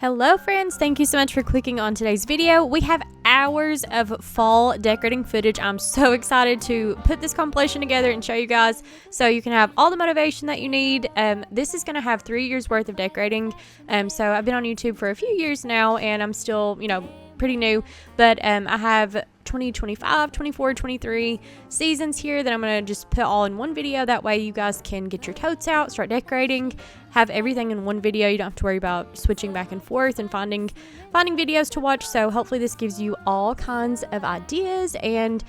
Hello friends, thank you so much for clicking on today's video. We have hours of fall decorating footage. I'm so excited to put this compilation together and show you guys so you can have all the motivation that you need. This is going to have 3 years worth of decorating. So I've been on YouTube for a few years now and I'm still, pretty new, but I have 2025, 24, 23 seasons here that I'm going to just put all in one video. That way you guys can get your totes out, start decorating, have everything in one video. You don't have to worry about switching back and forth and finding videos to watch. So hopefully this gives you all kinds of ideas and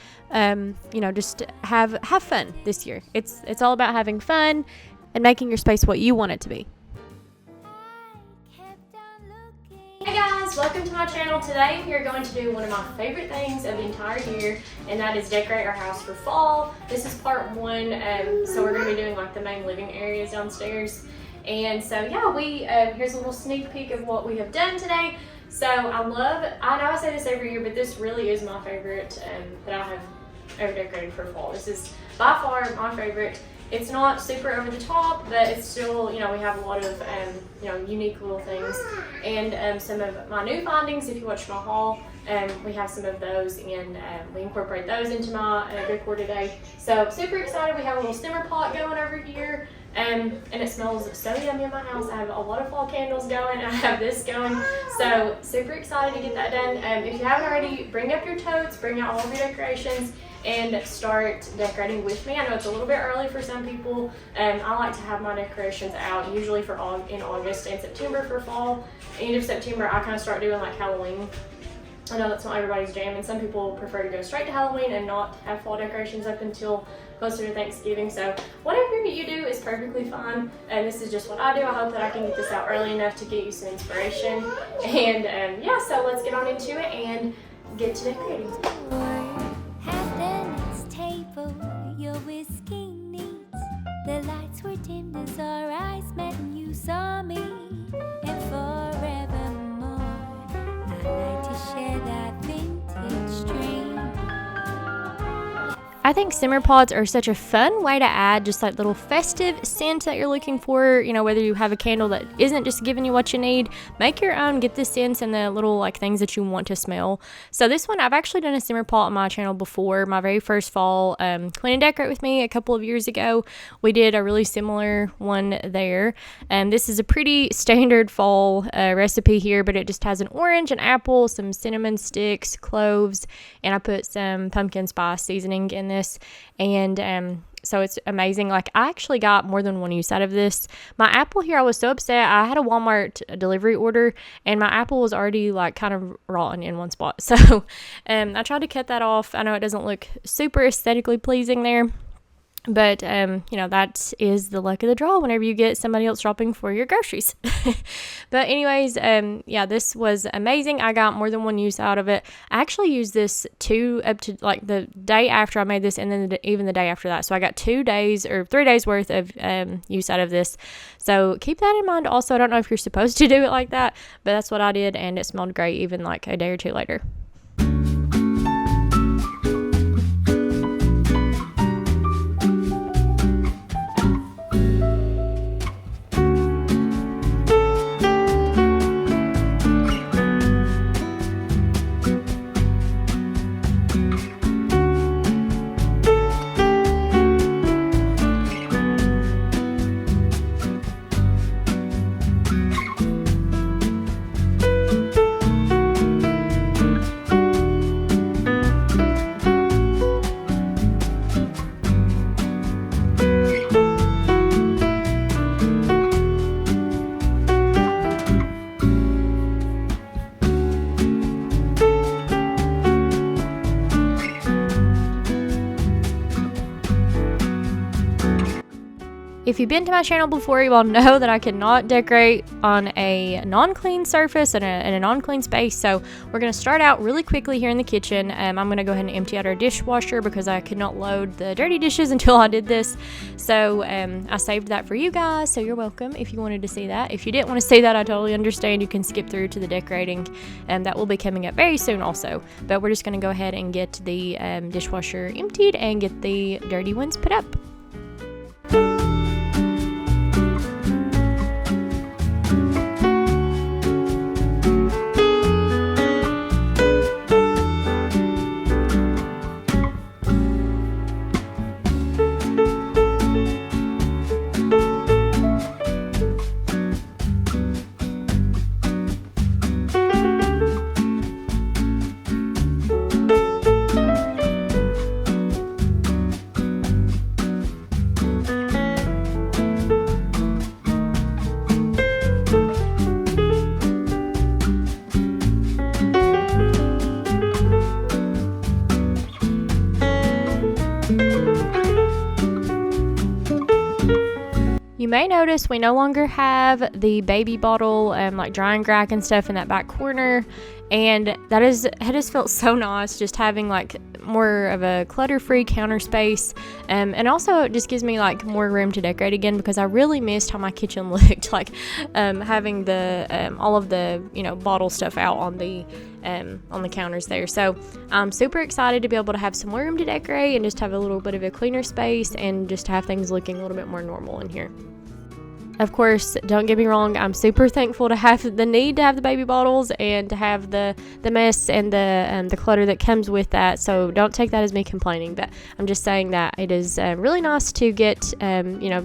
just have fun this year. It's all about having fun and making your space what you want it to be. Hey guys, welcome to my channel. Today we are going to do one of my favorite things of the entire year, and that is decorate our house for fall. This is part one, so we're going to be doing like the main living areas downstairs. And so yeah, here's a little sneak peek of what we have done today. So I know I say this every year, but this really is my favorite that I have ever decorated for fall. This is by far my favorite. It's not super over the top, but it's still, we have a lot of, unique little things. And some of my new findings, if you watch my haul, we have some of those, and we incorporate those into my decor today. So super excited. We have a little simmer pot going over here, and it smells so yummy in my house. I have a lot of fall candles going. I have this going. So super excited to get that done. If you haven't already, bring up your totes, bring out all of your decorations, and start decorating with me. I know it's a little bit early for some people. I like to have my decorations out usually in August and September for fall. End of September, I kind of start doing like Halloween. I know that's not everybody's jam, and some people prefer to go straight to Halloween and not have fall decorations up until closer to Thanksgiving. So whatever you do is perfectly fine, and this is just what I do. I hope that I can get this out early enough to get you some inspiration. And so let's get on into it and get to decorating. Your whiskey needs. The lights were dimmed as our eyes met and you saw me. And forevermore, I like to share that vintage dream. I think simmer pots are such a fun way to add just like little festive scent that you're looking for. Whether you have a candle that isn't just giving you what you need, make your own, get the scents and the little like things that you want to smell. So this one, I've actually done a simmer pot on my channel before. My very first fall clean and decorate with me a couple of years ago, we did a really similar one there. And this is a pretty standard fall recipe here, but it just has an orange, an apple, some cinnamon sticks, cloves, and I put some pumpkin spice seasoning in this. And so it's amazing. Like, I actually got more than one use out of this. My apple here, I was so upset. I had a Walmart delivery order and my apple was already like kind of rotten in one spot. So I tried to cut that off. I know it doesn't look super aesthetically pleasing there, but that is the luck of the draw whenever you get somebody else shopping for your groceries. But anyways, this was amazing. I got more than one use out of it. I actually used this up to like the day after I made this, and then even the day after that. So I got 2 days or 3 days worth of use out of this. So keep that in mind. Also, I don't know if you're supposed to do it like that, but that's what I did, and it smelled great even like a day or two later. If you've been to my channel before, you all know that I cannot decorate on a non-clean surface and in a non-clean space. So we're going to start out really quickly here in the kitchen. I'm going to go ahead and empty out our dishwasher because I could not load the dirty dishes until I did this. So I saved that for you guys. So you're welcome if you wanted to see that. If you didn't want to see that, I totally understand. You can skip through to the decorating, and that will be coming up very soon also. But we're just going to go ahead and get the dishwasher emptied and get the dirty ones put up. may notice we no longer have the baby bottle like drying rack and stuff in that back corner, and it has felt so nice just having like more of a clutter-free counter space, and also it just gives me like more room to decorate again, because I really missed how my kitchen looked, like having the all of the bottle stuff out on the counters there. So I'm super excited to be able to have some more room to decorate and just have a little bit of a cleaner space and just have things looking a little bit more normal in here. Of course, don't get me wrong, I'm super thankful to have the need to have the baby bottles and to have the mess and the clutter that comes with that. So don't take that as me complaining, but I'm just saying that it is really nice to get,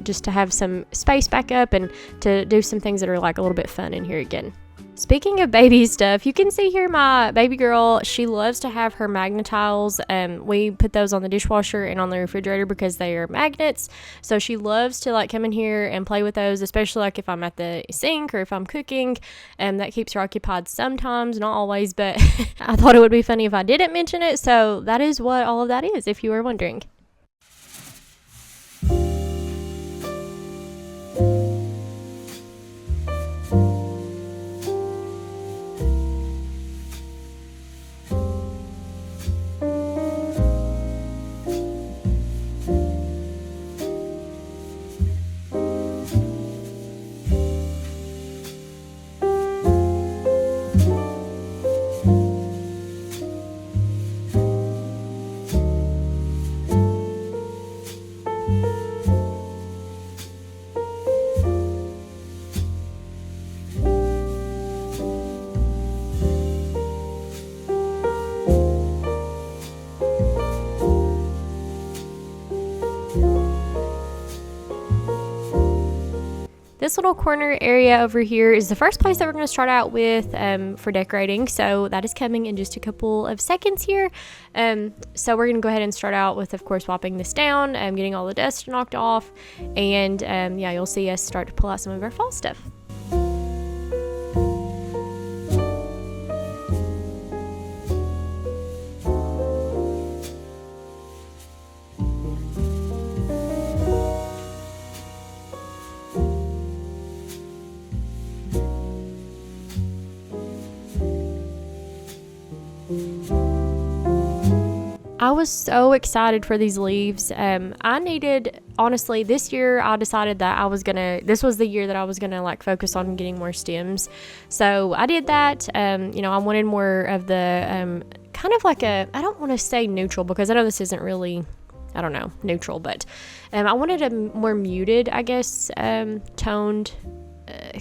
just to have some space back up and to do some things that are like a little bit fun in here again. Speaking of baby stuff, you can see here my baby girl, she loves to have her magnet tiles. We put those on the dishwasher and on the refrigerator because they are magnets. So she loves to like come in here and play with those, especially like if I'm at the sink or if I'm cooking. That keeps her occupied sometimes, not always, but I thought it would be funny if I didn't mention it. So that is what all of that is, if you were wondering. This little corner area over here is the first place that we're going to start out with for decorating. So that is coming in just a couple of seconds here. So we're going to go ahead and start out with, of course, wiping this down, getting all the dust knocked off. And you'll see us start to pull out some of our fall stuff. I was so excited for these leaves. Honestly, this year I decided that this was the year that I was gonna like focus on getting more stems. So I did that. I wanted more of the kind of like I don't want to say neutral, because I know this isn't really, neutral, but I wanted a more muted, I guess, toned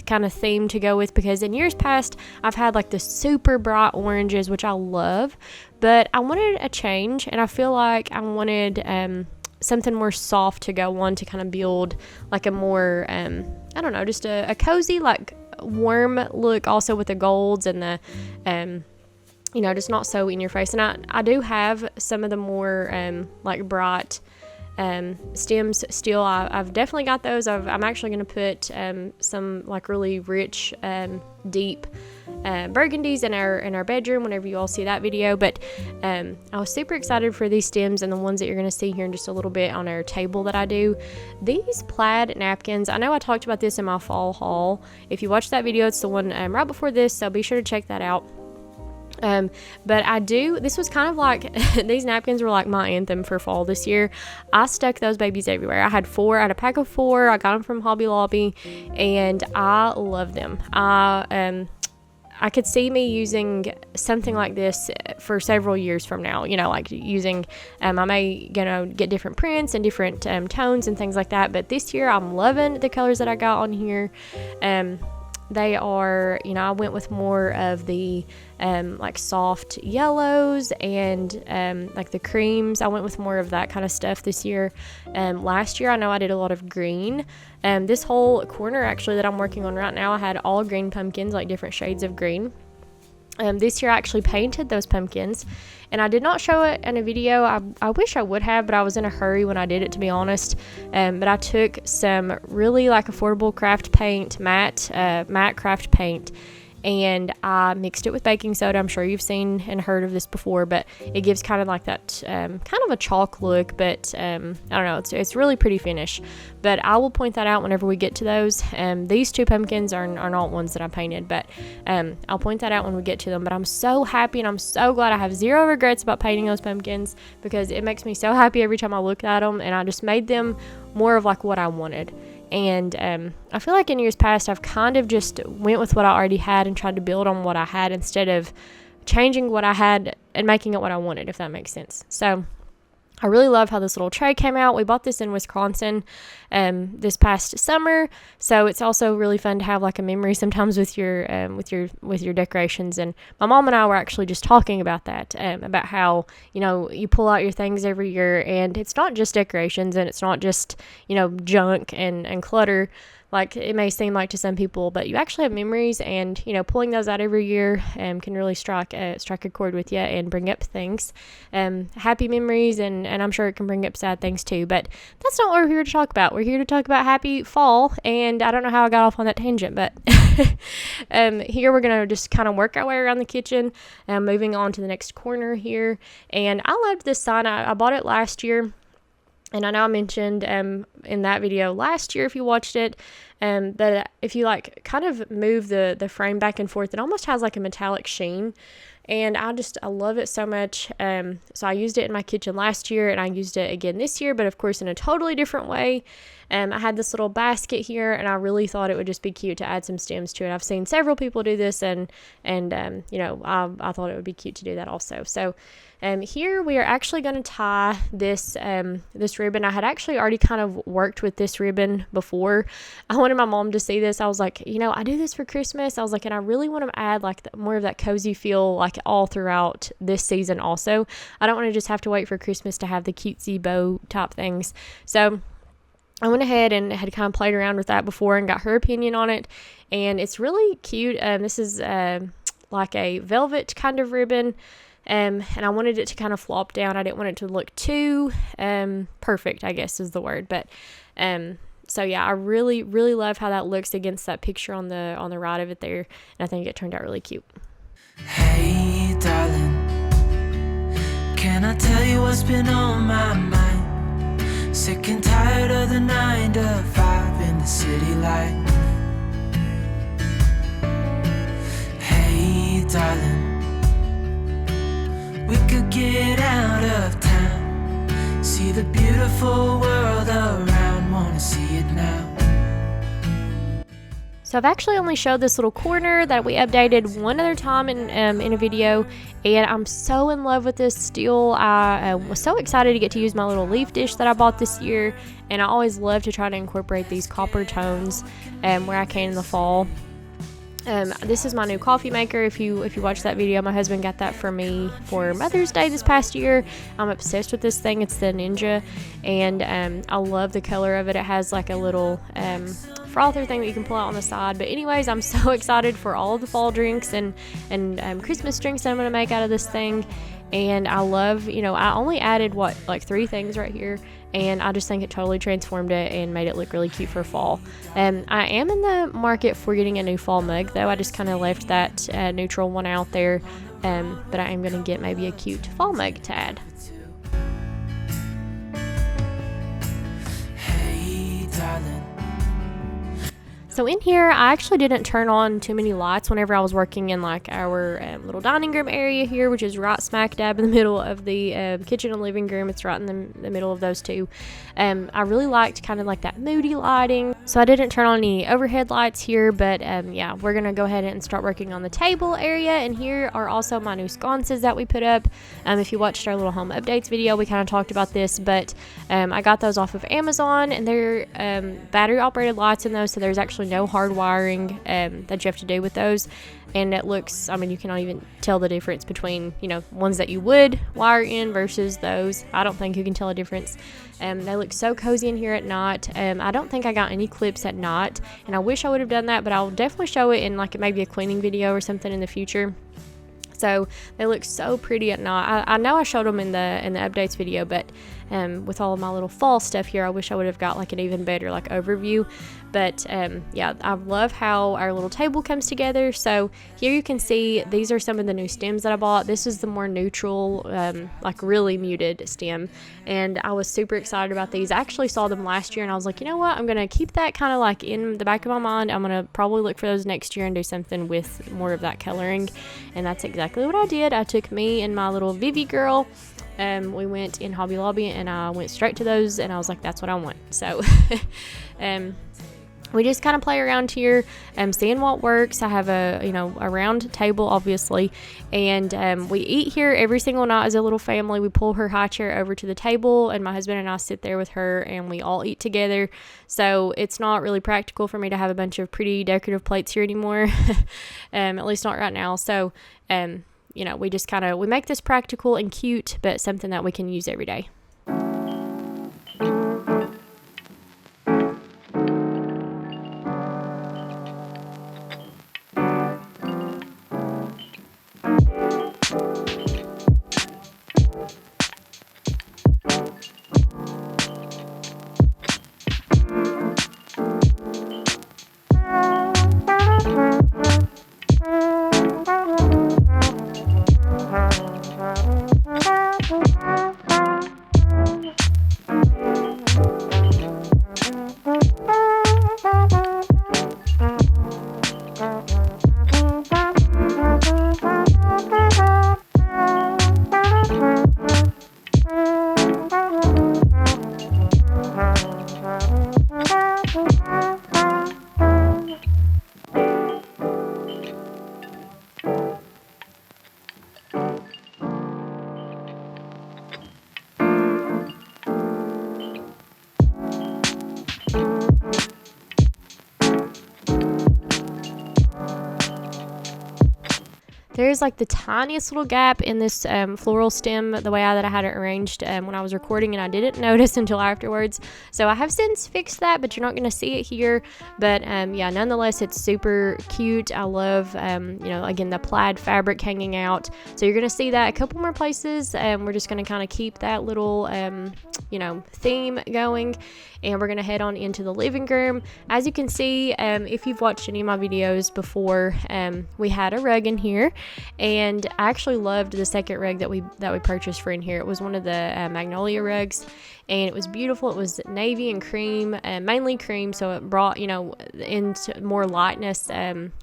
kind of theme to go with, because in years past I've had like the super bright oranges, which I love, but I wanted a change, and I feel like I wanted something more soft to go on to kind of build like a more just a cozy, like warm look, also with the golds and the just not so in your face. And I do have some of the more like bright stems still. I've definitely got those. I'm actually going to put some like really rich deep burgundies in our bedroom whenever you all see that video. But I was super excited for these stems and the ones that you're going to see here in just a little bit on our table that I do. These plaid napkins, I know I talked about this in my fall haul. If you watched that video, it's the one right before this, so be sure to check that out. But this was kind of like, these napkins were like my anthem for fall this year. I stuck those babies everywhere. I had a pack of 4. I got them from Hobby Lobby, and I love them. I could see me using something like this for several years from now, like using, I may, get different prints and different tones and things like that. But this year I'm loving the colors that I got on here. They are, I went with more of the like soft yellows and like the creams. I went with more of that kind of stuff this year. Last year I know I did a lot of green. This whole corner actually that I'm working on right now, I had all green pumpkins, like different shades of green. This year I actually painted those pumpkins, and I did not show it in a video. I wish I would have, but I was in a hurry when I did it, to be honest. But I took some really like affordable craft paint, matte craft paint, and I mixed it with baking soda. I'm sure you've seen and heard of this before, but it gives kind of like that kind of a chalk look, but I don't know, it's really pretty finish. But I will point that out whenever we get to those. These two pumpkins are not ones that I painted, but I'll point that out when we get to them. But I'm so happy and I'm so glad. I have zero regrets about painting those pumpkins, because it makes me so happy every time I look at them, and I just made them more of like what I wanted. And I feel like in years past I've kind of just went with what I already had and tried to build on what I had instead of changing what I had and making it what I wanted, if that makes sense. So I really love how this little tray came out. We bought this in Wisconsin this past summer, so it's also really fun to have like a memory sometimes with your decorations. And my mom and I were actually just talking about that, about how, you know, you pull out your things every year, and it's not just decorations, and it's not just, you know, junk and clutter like it may seem like to some people, but you actually have memories, and, you know, pulling those out every year can really strike a chord with you and bring up things, happy memories, and I'm sure it can bring up sad things too, but that's not what we're here to talk about. We're here to talk about happy fall, and I don't know how I got off on that tangent, but here we're going to just kind of work our way around the kitchen, moving on to the next corner here. And I loved this sign. I bought it last year. And I know I mentioned in that video last year, if you watched it, that if you like kind of move the frame back and forth, it almost has like a metallic sheen. And I love it so much. So I used it in my kitchen last year, and I used it again this year, but of course in a totally different way. I had this little basket here, and I really thought it would just be cute to add some stems to it. I've seen several people do this, and you know, I thought it would be cute to do that also. So here we are actually going to tie this ribbon. I had actually already kind of worked with this ribbon before. I wanted my mom to see this. I was like, you know, I do this for Christmas. I was like, and I really want to add like more of that cozy feel like all throughout this season also. I don't want to just have to wait for Christmas to have the cutesy bow type things. So I went ahead and had kind of played around with that before and got her opinion on it, and it's really cute. This is like a velvet kind of ribbon, and I wanted it to kind of flop down. I didn't want it to look too perfect, I guess is the word, but so yeah, I really, really love how that looks against that picture on the right of it there, and I think it turned out really cute. Hey darling, can I tell you what's been on my mind? Sick and tired of the 9 to 5 in the city life. Hey darling, we could get out of town, see the beautiful world around, wanna see it now. So I've actually only showed this little corner that we updated one other time in a video, and I'm so in love with this still. I was so excited to get to use my little leaf dish that I bought this year, and I always love to try to incorporate these copper tones where I can in the fall. This is my new coffee maker. If you watched that video, my husband got that for me for Mother's Day this past year. I'm obsessed with this thing. It's the Ninja, and I love the color of it. It has like a little frother thing that you can pull out on the side. But anyways, I'm so excited for all of the fall drinks and Christmas drinks that I'm going to make out of this thing. And I love, you know, I only added like 3 things right here, and I just think it totally transformed it and made it look really cute for fall. I am in the market for getting a new fall mug, though. I just kind of left that neutral one out there, but I am going to get maybe a cute fall mug to add. Hey darling. So in here, I actually didn't turn on too many lights whenever I was working in like our little dining room area here, which is right smack dab in the middle of the kitchen and living room. It's right in the middle of those two. I really liked kind of like that moody lighting, so I didn't turn on any overhead lights here, but yeah, we're gonna go ahead and start working on the table area. And here are also my new sconces that we put up. If you watched our little home updates video, we kind of talked about this, but I got those off of Amazon, and they're battery operated lights in those, so there's actually no hard wiring that you have to do with those. And it looks, I mean, you cannot even tell the difference between, you know, ones that you would wire in versus those. I don't think you can tell a difference. They look so cozy in here at night. I don't think I got any clips at night, and I wish I would have done that, but I'll definitely show it in like maybe a cleaning video or something in the future. So they look so pretty at night. I know I showed them in the updates video, but with all of my little fall stuff here. I wish I would have got like an even better like overview, but yeah, I love how our little table comes together. So here you can see these are some of the new stems that I bought. This is the more neutral, like really muted stem, and I was super excited about these. I actually saw them last year and I was like, you know what, I'm gonna keep that kind of like in the back of my mind. I'm gonna probably look for those next year and do something with more of that coloring, and that's exactly what I did. I took me and my little Vivi girl, we went in Hobby Lobby and I went straight to those and I was like, that's what I want. So we just kind of play around here, seeing what works. I have a round table, obviously, and we eat here every single night as a little family. We pull her high chair over to the table, and my husband and I sit there with her, and we all eat together. So it's not really practical for me to have a bunch of pretty decorative plates here anymore, at least not right now. So, we just we make this practical and cute, but something that we can use every day. There's like the tiniest little gap in this floral stem, the way that I had it arranged when I was recording, and I didn't notice until afterwards. So I have since fixed that, but you're not going to see it here. But yeah, nonetheless, it's super cute. I love, again, the plaid fabric hanging out. So you're going to see that a couple more places. We're just going to kind of keep that little, theme going. And we're going to head on into the living room. As you can see, if you've watched any of my videos before, we had a rug in here, and I actually loved the second rug that we purchased for in here. It was one of the magnolia rugs, and it was beautiful. It was navy and cream, mainly cream, so it brought into more lightness,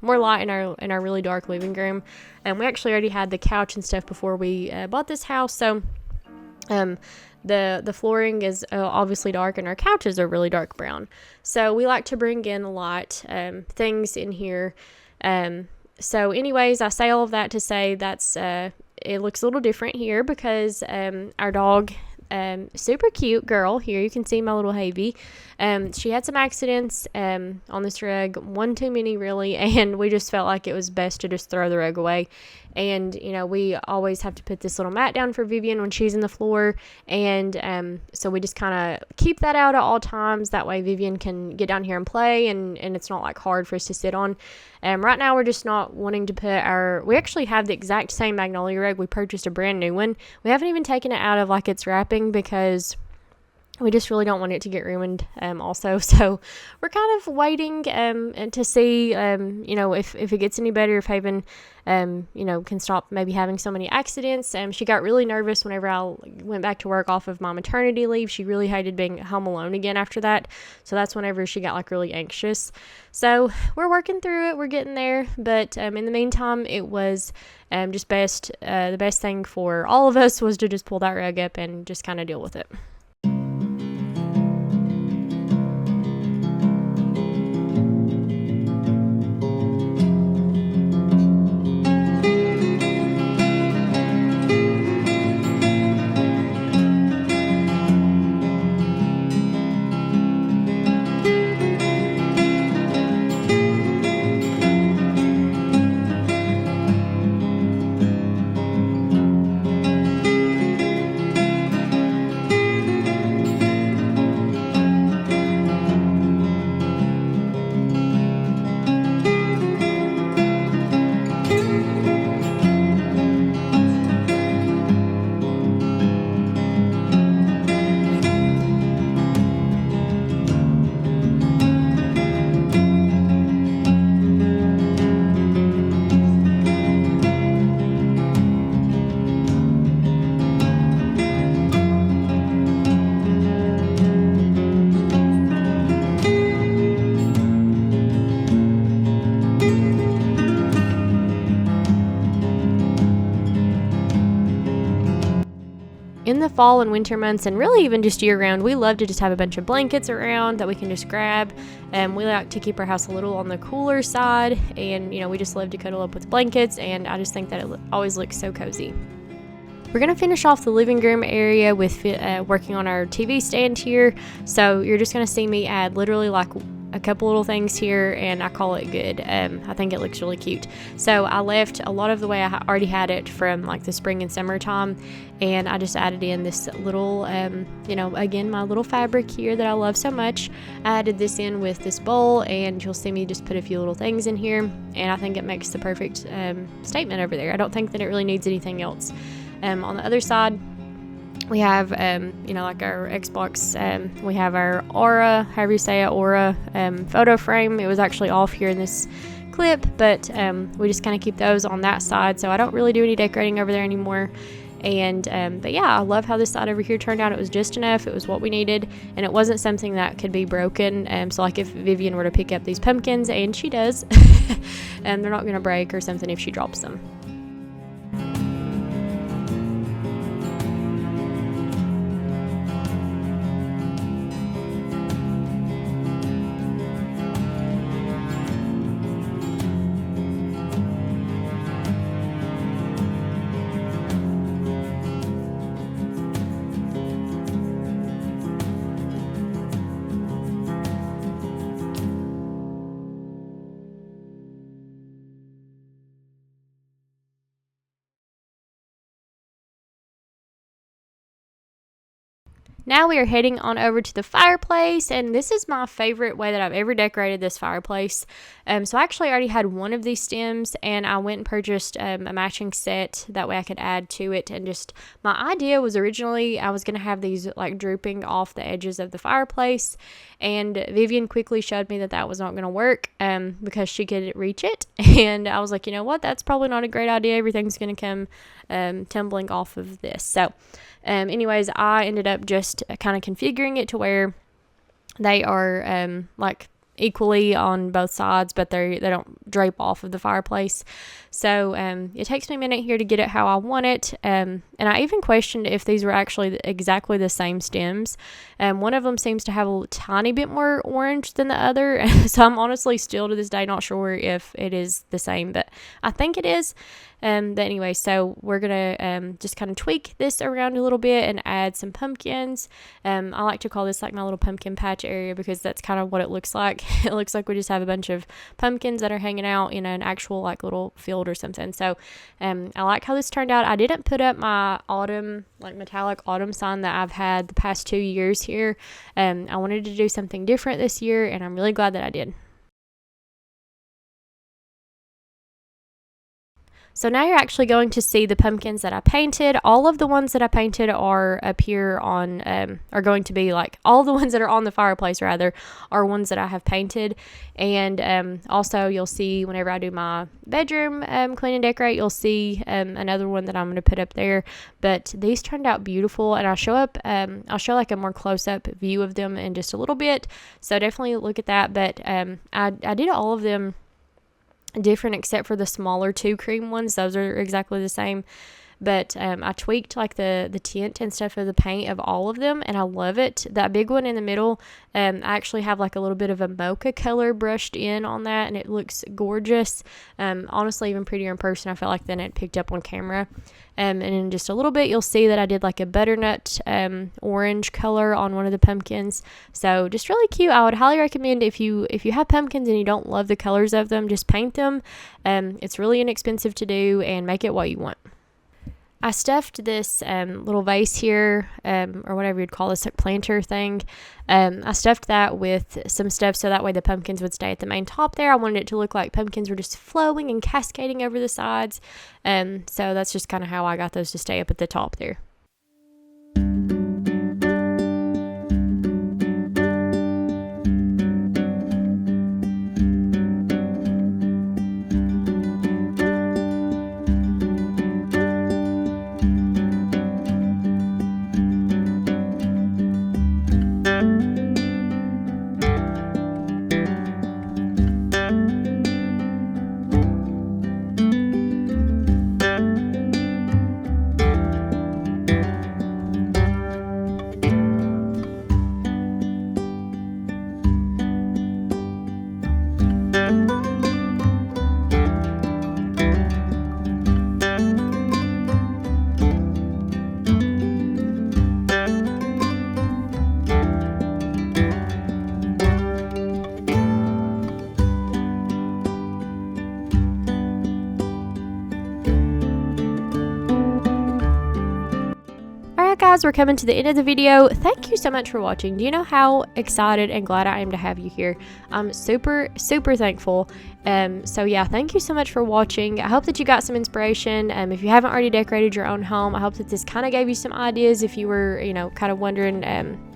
more light in our really dark living room. And we actually already had the couch and stuff before we bought this house, so the flooring is obviously dark, and our couches are really dark brown. So we like to bring in a lot things in here. So anyways, I say all of that to say that's it looks a little different here because our dog, super cute girl here, you can see my little Havy, she had some accidents on this rug, one too many really, and we just felt like it was best to just throw the rug away. And we always have to put this little mat down for Vivian when she's in the floor, and so we just kind of keep that out at all times. That way Vivian can get down here and play, and it's not like hard for us to sit on. Right now we're just not wanting to put we actually have the exact same magnolia rug. We purchased a brand new one. We haven't even taken it out of like its wrapping because we just really don't want it to get ruined also. So we're kind of waiting to see if it gets any better, if Haven can stop maybe having so many accidents. She got really nervous whenever I went back to work off of my maternity leave. She really hated being home alone again after that, so that's whenever she got like really anxious. So we're working through it, we're getting there, but in the meantime it was just the best thing for all of us was to just pull that rug up and just kind of deal with it. in the fall and winter months, and really even just year round, we love to just have a bunch of blankets around that we can just grab. We like to keep our house a little on the cooler side, and we just love to cuddle up with blankets, and I just think that it always looks so cozy. We're going to finish off the living room area with working on our TV stand here. So you're just going to see me add literally like a couple little things here, and I call it good. I think it looks really cute. So I left a lot of the way I already had it from like the spring and summertime, and I just added in this little, again, my little fabric here that I love so much. I added this in with this bowl, and you'll see me just put a few little things in here, and I think it makes the perfect statement over there. I don't think that it really needs anything else. On the other side, we have, like our Xbox, we have our Aura, however you say it, Aura photo frame. It was actually off here in this clip, but we just kind of keep those on that side, so I don't really do any decorating over there anymore. And but yeah, I love how this side over here turned out. It was just enough. It was what we needed, and it wasn't something that could be broken. So like if Vivian were to pick up these pumpkins, and she does, they're not going to break or something if she drops them. Now we are heading on over to the fireplace, and this is my favorite way that I've ever decorated this fireplace. So I actually already had one of these stems, and I went and purchased a matching set. That way I could add to it, and just my idea was originally I was going to have these like drooping off the edges of the fireplace, and Vivian quickly showed me that that was not going to work because she could reach it, and I was like, you know what, that's probably not a great idea. Everything's going to come tumbling off of this. So anyways, I ended up just kind of configuring it to where they are like equally on both sides, but they don't drape off of the fireplace. So it takes me a minute here to get it how I want it. And I even questioned if these were actually exactly the same stems. One of them seems to have a tiny bit more orange than the other. So I'm honestly still to this day not sure if it is the same, but I think it is. But anyway, so we're going to just kind of tweak this around a little bit and add some pumpkins. I like to call this like my little pumpkin patch area because that's kind of what it looks like. It looks like we just have a bunch of pumpkins that are hanging out in an actual like little field or something. So I like how this turned out. I didn't put up my autumn, like metallic autumn sign that I've had the past 2 years here. I wanted to do something different this year, and I'm really glad that I did. So now you're actually going to see the pumpkins that I painted. All of the ones that I painted are up here on, are going to be like, all the ones that are on the fireplace rather, are ones that I have painted. And also you'll see whenever I do my bedroom clean and decorate, you'll see another one that I'm going to put up there. But these turned out beautiful, and I'll show like a more close-up view of them in just a little bit. So definitely look at that. But I did all of them different except for the smaller 2 cream ones. Those are exactly the same, but I tweaked like the tint and stuff of the paint of all of them, and I love it. That big one in the middle, I actually have like a little bit of a mocha color brushed in on that, and it looks gorgeous. Honestly, even prettier in person, I felt like, than it picked up on camera. And in just a little bit, you'll see that I did like a butternut orange color on one of the pumpkins. So just really cute. I would highly recommend if you have pumpkins and you don't love the colors of them, just paint them. It's really inexpensive to do, and make it what you want. I stuffed this little vase here, or whatever you'd call this, like planter thing. I stuffed that with some stuff so that way the pumpkins would stay at the main top there. I wanted it to look like pumpkins were just flowing and cascading over the sides. So that's just kind of how I got those to stay up at the top there. guys, we're coming to the end of the video. Thank you so much for watching. Do you know how excited and glad I am to have you here? I'm super thankful. So yeah, thank you so much for watching. I hope that you got some inspiration. If you haven't already decorated your own home, I hope that this kind of gave you some ideas if you were, you know, kind of wondering,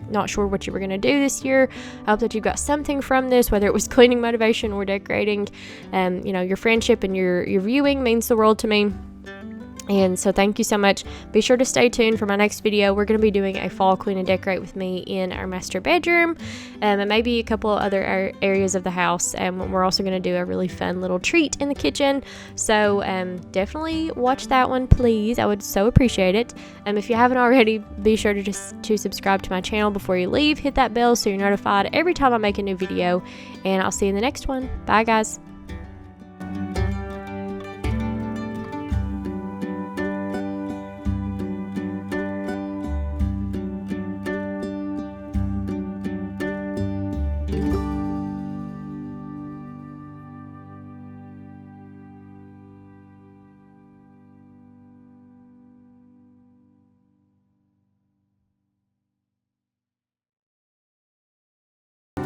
not sure what you were going to do this year. I hope that you got something from this, whether it was cleaning motivation or decorating. You know, your friendship and your viewing means the world to me. And so thank you so much. Be sure to stay tuned for my next video. We're going to be doing a fall clean and decorate with me in our master bedroom, and maybe a couple of other areas of the house. And we're also going to do a really fun little treat in the kitchen. So definitely watch that one, please. I would so appreciate it. If you haven't already, be sure to subscribe to my channel before you leave. Hit that bell so you're notified every time I make a new video. And I'll see you in the next one. Bye, guys.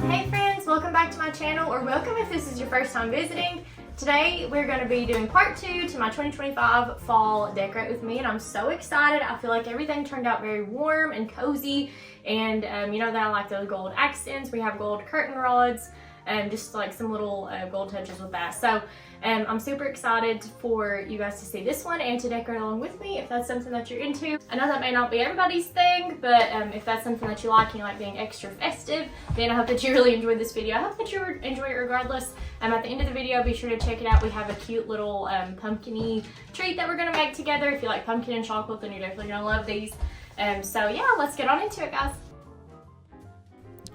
Hey friends, welcome back to my channel, or welcome if this is your first time visiting. Today we're going to be doing part 2 to my 2025 fall decorate with me, and I'm so excited. I feel like everything turned out very warm and cozy, and you know that I like those gold accents. We have gold curtain rods and just like some little gold touches with that. So I'm super excited for you guys to see this one and to decorate along with me if that's something that you're into. I know that may not be everybody's thing, but if that's something that you like and you like being extra festive, then I hope that you really enjoyed this video. I hope that you enjoy it regardless. At the end of the video, be sure to check it out. We have a cute little pumpkin-y treat that we're going to make together. If you like pumpkin and chocolate, then you're definitely going to love these. So yeah, let's get on into it, guys.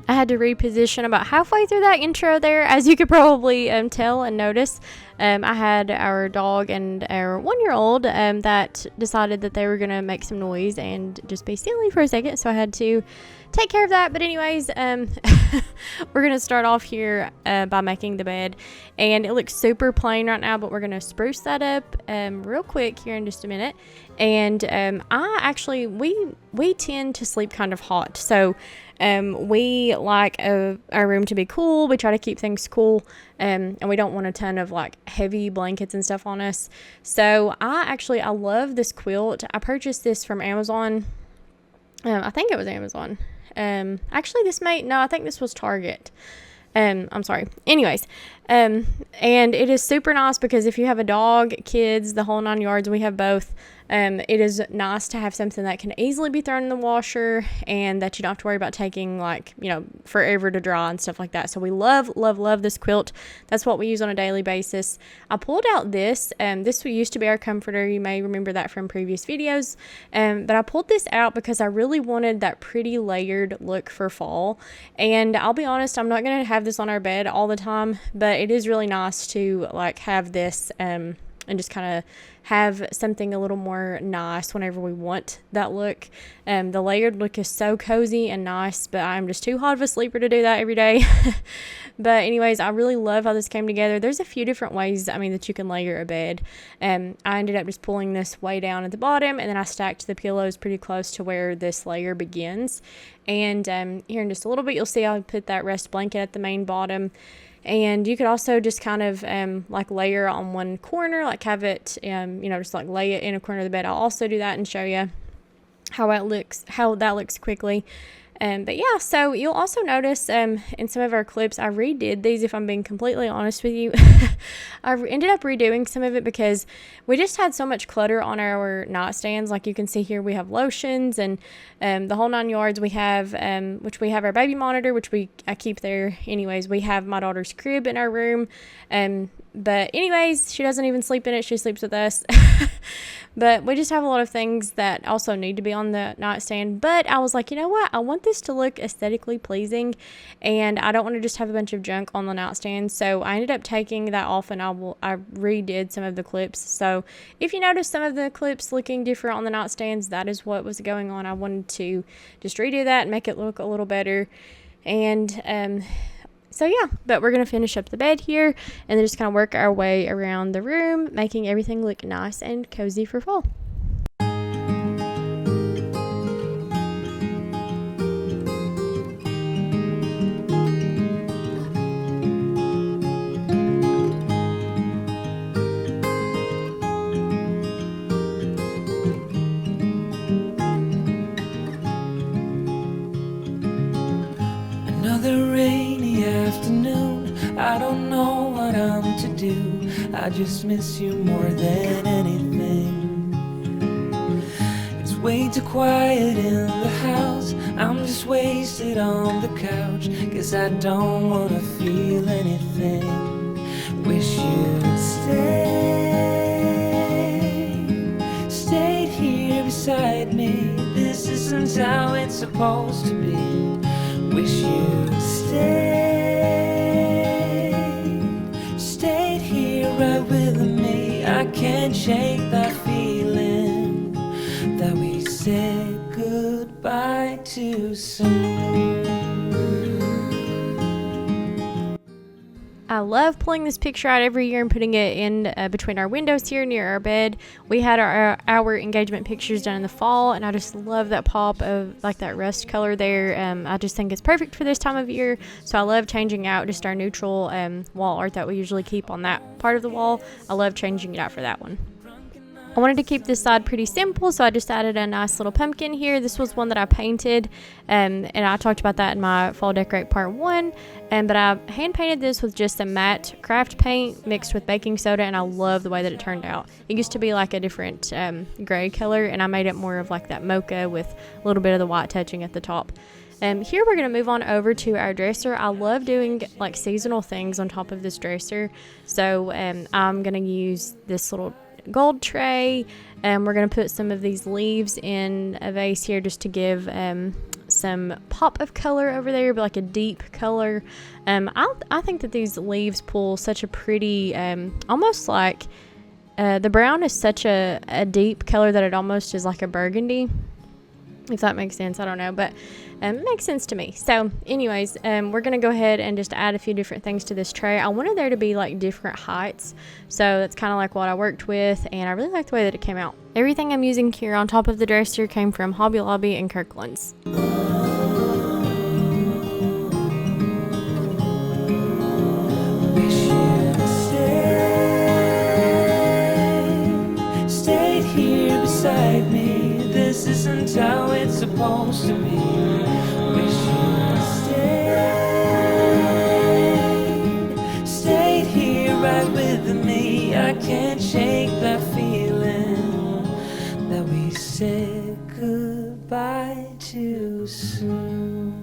I had to reposition about halfway through that intro there, as you could probably tell and notice. I had our dog and our 1-year-old that decided that they were going to make some noise and just be silly for a second, so I had to take care of that. But anyways, we're going to start off here by making the bed, and it looks super plain right now, but we're going to spruce that up real quick here in just a minute. And we tend to sleep kind of hot, so we like our room to be cool. We try to keep things cool, and we don't want a ton of like heavy blankets and stuff on us. So I love this quilt. I purchased this from Amazon. I think it was Amazon. I think this was Target. I'm sorry. Anyways, and it is super nice because if you have a dog, kids, the whole 9 yards, we have both. It is nice to have something that can easily be thrown in the washer and that you don't have to worry about taking forever to dry and stuff like that. So we love this quilt. That's what we use on a daily basis. I pulled out this. This used to be our comforter. You may remember that from previous videos. But I pulled this out because I really wanted that pretty layered look for fall. And I'll be honest, I'm not going to have this on our bed all the time, but it is really nice to have this and just kind of have something a little more nice whenever we want that look. The layered look is so cozy and nice, but I'm just too hot of a sleeper to do that every day. But anyways, I really love how this came together. There's a few different ways, that you can layer a bed. I ended up just pulling this way down at the bottom, and then I stacked the pillows pretty close to where this layer begins. And here in just a little bit, you'll see I'll put that rest blanket at the main bottom. And you could also just kind of layer on one corner, have it, just lay it in a corner of the bed. I'll also do that and show you how that looks quickly. But yeah, so you'll also notice in some of our clips, I redid these, if I'm being completely honest with you. I ended up redoing some of it because we just had so much clutter on our nightstands. Like you can see here, we have lotions and the whole 9 yards. We have, which we have our baby monitor, which I keep there anyways. We have my daughter's crib in our room. But anyways, she doesn't even sleep in it. She sleeps with us. But we just have a lot of things that also need to be on the nightstand. But I was like, you know what? I want this to look aesthetically pleasing, and I don't want to just have a bunch of junk on the nightstand. So I ended up taking that off, and I redid some of the clips. So if you notice some of the clips looking different on the nightstands, that is what was going on. I wanted to just redo that and make it look a little better. And so yeah, but we're going to finish up the bed here and then just kind of work our way around the room, making everything look nice and cozy for fall. I just miss you more than anything. It's way too quiet in the house. I'm just wasted on the couch. Guess I don't wanna feel anything. Wish you'd stayed here beside me. This isn't how it's supposed to be. Wish you'd stayed here right with me. I can't shake that feeling that we said goodbye too soon. I love pulling this picture out every year and putting it in between our windows here near our bed. We had our engagement pictures done in the fall, and I just love that pop of like that rust color there. I just think it's perfect for this time of year. So I love changing out just our neutral wall art that we usually keep on that part of the wall. I love changing it out for that one. I wanted to keep this side pretty simple, so I just added a nice little pumpkin here. This was one that I painted, and I talked about that in my fall decorate part 1. But I hand painted this with just a matte craft paint mixed with baking soda, and I love the way that it turned out. It used to be like a different gray color, and I made it more of like that mocha with a little bit of the white touching at the top. Here we're going to move on over to our dresser. I love doing like seasonal things on top of this dresser, so I'm going to use this little gold tray, and we're going to put some of these leaves in a vase here just to give some pop of color over there, but like a deep color. I think that these leaves pull such a pretty almost like the brown is such a deep color that it almost is like a burgundy, if that makes sense. I don't know, but it makes sense to me. So anyways, we're going to go ahead and just add a few different things to this tray. I wanted there to be like different heights, so that's kind of like what I worked with, and I really like the way that it came out. Everything I'm using here on top of the dresser came from Hobby Lobby and Kirkland's. Stayed here beside me. This isn't how it's supposed to be. Wish you stayed here right with me. I can't shake that feeling that we said goodbye too soon.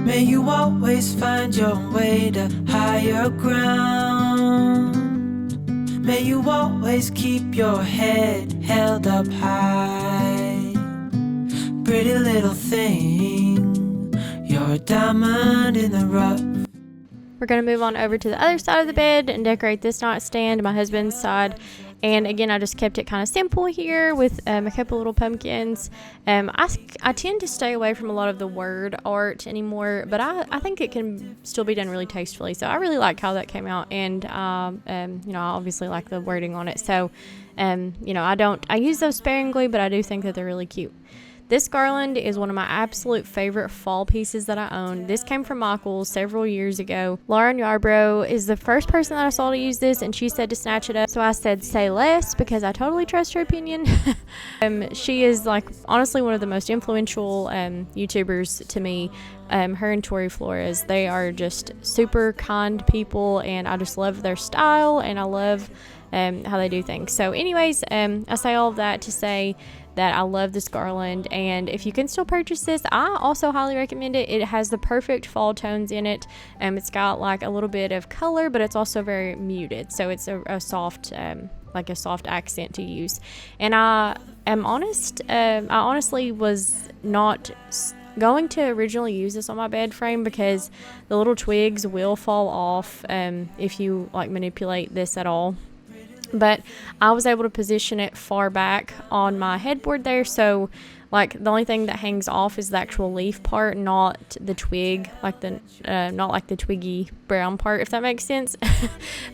May you always find your way to higher ground. May you always keep your head held up high. Pretty little thing, you're a diamond in the rough. We're going to move on over to the other side of the bed and decorate this nightstand, my husband's side. And again, I just kept it kind of simple here with a couple little pumpkins. I tend to stay away from a lot of the word art anymore, but I think it can still be done really tastefully. So I really like how that came out, and you know, I obviously like the wording on it. So you know, I use those sparingly, but I do think that they're really cute. This garland is one of my absolute favorite fall pieces that I own. This came from Michael's several years ago. Lauren Yarbrough is the first person that I saw to use this, and she said to snatch it up. So I said, say less, because I totally trust her opinion. She is like honestly one of the most influential YouTubers to me. Her and Tori Flores, they are just super kind people, and I just love their style, and I love how they do things. So anyways, I say all of that to say that I love this garland, and if you can still purchase this, I also highly recommend it. It has the perfect fall tones in it. It's got like a little bit of color, but it's also very muted, so it's a soft like a soft accent to use. And I honestly was not going to originally use this on my bed frame because the little twigs will fall off if you like manipulate this at all. But I was able to position it far back on my headboard there, so like the only thing that hangs off is the actual leaf part, not the twig, like the not like the twiggy brown part, if that makes sense.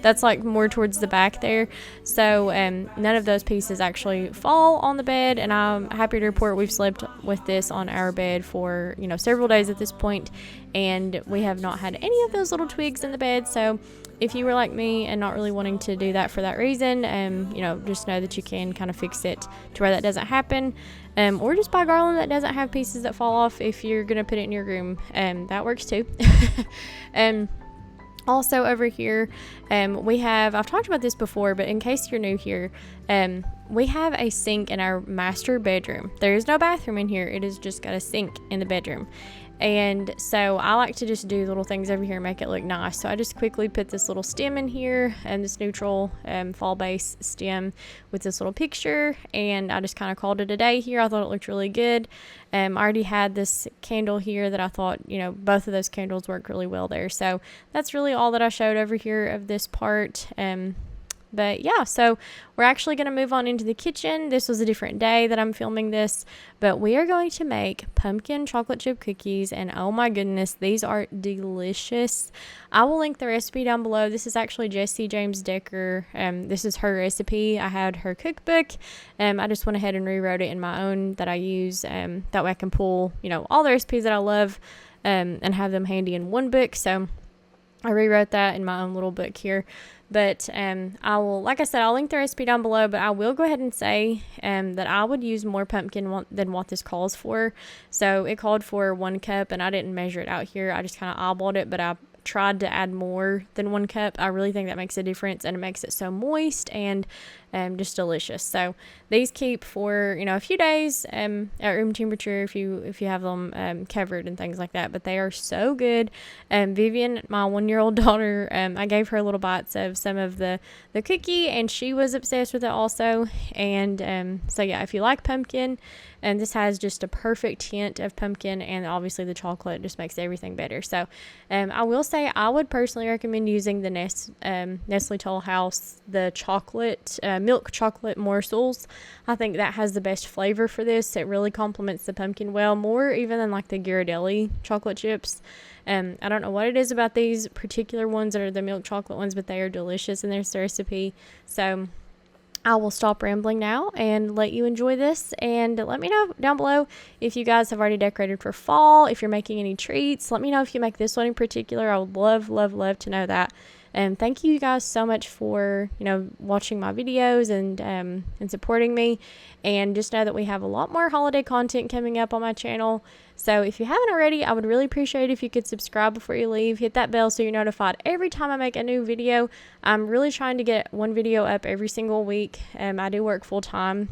That's like more towards the back there. So none of those pieces actually fall on the bed, and I'm happy to report we've slept with this on our bed for, you know, several days at this point, and we have not had any of those little twigs in the bed. So if you were like me and not really wanting to do that for that reason, you know, just know that you can kind of fix it to where that doesn't happen. Or just buy garland that doesn't have pieces that fall off if you're going to put it in your room. That works too. Also over here, we have, I've talked about this before, but in case you're new here, we have a sink in our master bedroom. There is no bathroom in here. It is just got a sink in the bedroom. And so I like to just do little things over here and make it look nice. So I just quickly put this little stem in here, and this neutral fall base stem with this little picture, and I just kind of called it a day here. I thought it looked really good. I already had this candle here that I thought, you know, both of those candles work really well there. So that's really all that I showed over here of this part. But yeah, so we're actually going to move on into the kitchen. This was a different day that I'm filming this, but we are going to make pumpkin chocolate chip cookies, and oh my goodness, these are delicious. I will link the recipe down below. This is actually Jessie James Decor. This is her recipe. I had her cookbook. I just went ahead and rewrote it in my own that I use. That way I can pull, you know, all the recipes that I love and have them handy in one book. So I rewrote that in my own little book here. But I will, like I said, I'll link the recipe down below, but I will go ahead and say that I would use more pumpkin than what this calls for. So it called for 1 cup, and I didn't measure it out here. I just kind of eyeballed it, but I tried to add more than 1 cup. I really think that makes a difference, and it makes it so moist and just delicious. So these keep for, you know, a few days at room temperature if you have them covered and things like that. But they are so good. Vivian, my 1-year-old daughter, I gave her little bites of some of the cookie, and she was obsessed with it also. And so yeah, if you like pumpkin, and this has just a perfect hint of pumpkin, and obviously the chocolate just makes everything better. So I will say I would personally recommend using the Nestle Toll House, the chocolate milk chocolate morsels. I think that has the best flavor for this. It really complements the pumpkin well, more even than like the Ghirardelli chocolate chips. I don't know what it is about these particular ones that are the milk chocolate ones, but they are delicious in this recipe. So I will stop rambling now and let you enjoy this, and let me know down below if you guys have already decorated for fall, if you're making any treats. Let me know if you make this one in particular. I would love to know that. And thank you guys so much for, you know, watching my videos and supporting me. And just know that we have a lot more holiday content coming up on my channel. So if you haven't already, I would really appreciate it if you could subscribe before you leave. Hit that bell so you're notified every time I make a new video. I'm really trying to get 1 video up every single week. I do work full time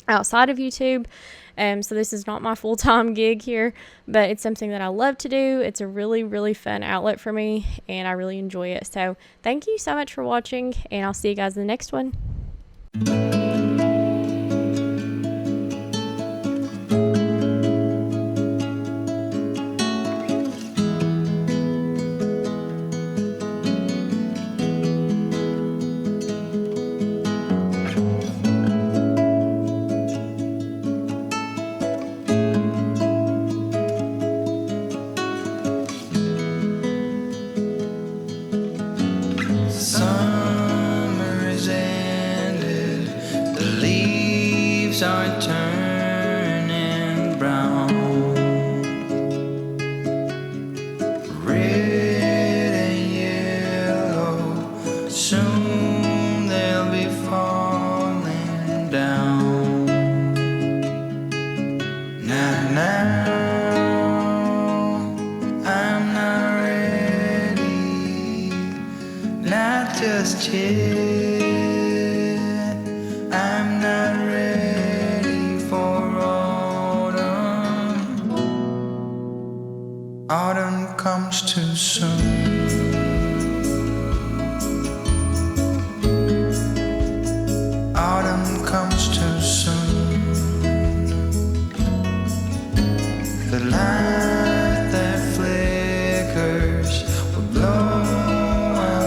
outside of YouTube. So this is not my full-time gig here, but it's something that I love to do. It's a really fun outlet for me, and I really enjoy it. So thank you so much for watching, and I'll see you guys in the next one. Summer is ended, the leaves are turning brown. Red and yellow, soon they'll be falling down. Now, I'm not ready, not just yet. I'm not ready for autumn. Autumn comes too soon. Autumn comes too soon. The light that flickers will blow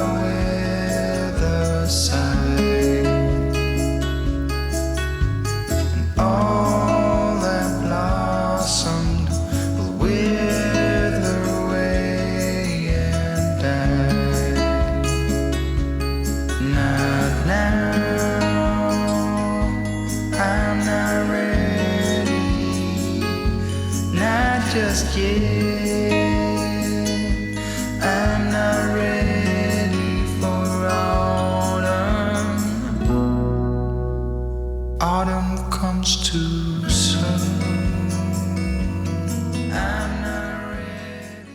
away the side, and all that blossomed will wither away and just yet. I'm not ready for autumn. Autumn comes too soon. I'm not ready.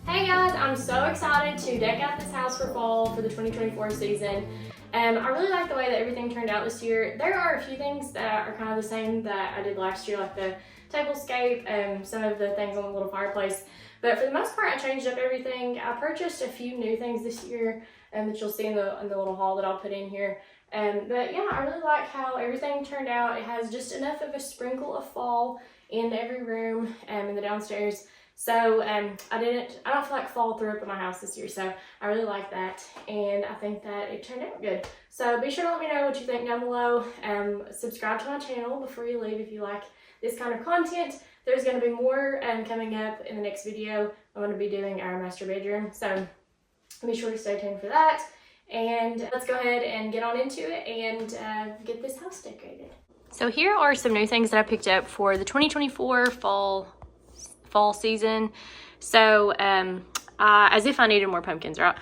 Hey guys, I'm so excited to deck out this house for fall for the 2024 season. I really like the way that everything turned out this year. There are a few things that are kind of the same that I did last year, like the tablescape, some of the things on the little fireplace. But for the most part, I changed up everything. I purchased a few new things this year that you'll see in the little haul that I'll put in here. But yeah, I really like how everything turned out. It has just enough of a sprinkle of fall in every room in the downstairs. So I don't feel like fall threw up in my house this year, so I really like that, and I think that it turned out good. So be sure to let me know what you think down below. Subscribe to my channel before you leave if you like this kind of content. There's going to be more coming up in the next video. I'm going to be doing our master bedroom, so be sure to stay tuned for that. And let's go ahead and get on into it and get this house decorated. So here are some new things that I picked up for the 2024 fall season. So as if I needed more pumpkins, right?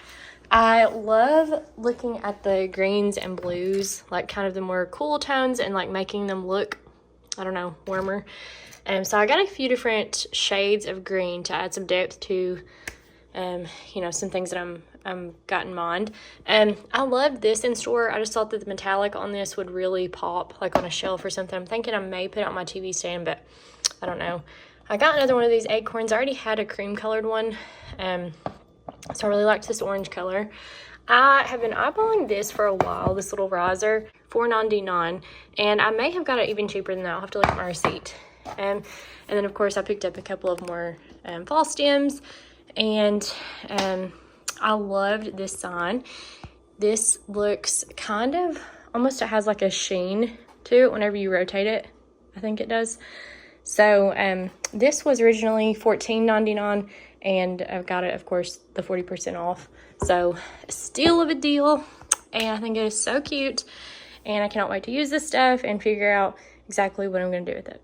I love looking at the greens and blues, like kind of the more cool tones, and like making them look, I don't know, warmer. So I got a few different shades of green to add some depth to you know, some things that I'm got in mind. I loved this in store. I just thought that the metallic on this would really pop, like on a shelf or something. I'm thinking I may put it on my TV stand, but I don't know. I got another one of these acorns. I already had a cream colored one, so I really liked this orange color. I have been eyeballing this for a while, this little riser, $4.99, and I may have got it even cheaper than that. I'll have to look at my receipt. And then of course I picked up a couple of more fall stems, and I loved this sign. This looks kind of, almost, it has like a sheen to it whenever you rotate it. I think it does. So this was originally $14.99, and I've got it, of course, the 40% off. So a steal of a deal, and I think it is so cute, and I cannot wait to use this stuff and figure out exactly what I'm going to do with it.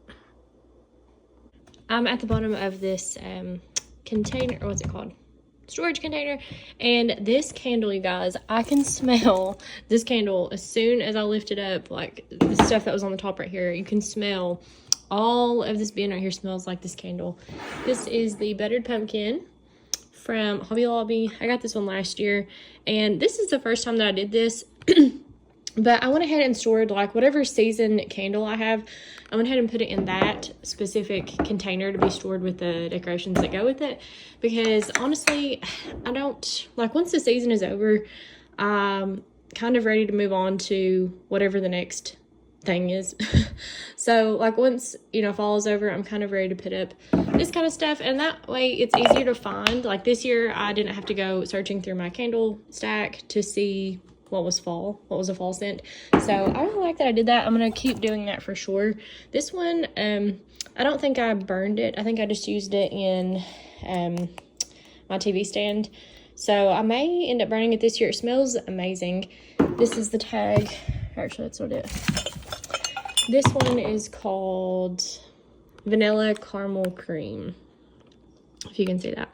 I'm at the bottom of this container, or what's it called? Storage container, and this candle, you guys, I can smell this candle as soon as I lift it up. Like the stuff that was on the top right here, you can smell all of this bin right here smells like this candle. This is the buttered pumpkin from Hobby Lobby. I got this one last year, and this is the first time that I did this. But I went ahead and stored, like, whatever season candle I have, I went ahead and put it in that specific container to be stored with the decorations that go with it. Because honestly, I don't, like, once the season is over, I'm kind of ready to move on to whatever the next thing is. So, like, once, you know, fall is over, I'm kind of ready to put up this kind of stuff, and that way it's easier to find. Like this year, I didn't have to go searching through my candle stack to see what was a fall scent. So I really like that I did that. I'm gonna keep doing that for sure. This one, I don't think I burned it. I think I just used it in my TV stand. So I may end up burning it this year. It smells amazing. This is the tag. Actually, that's what it is. This one is called Vanilla Caramel Cream, if you can see that.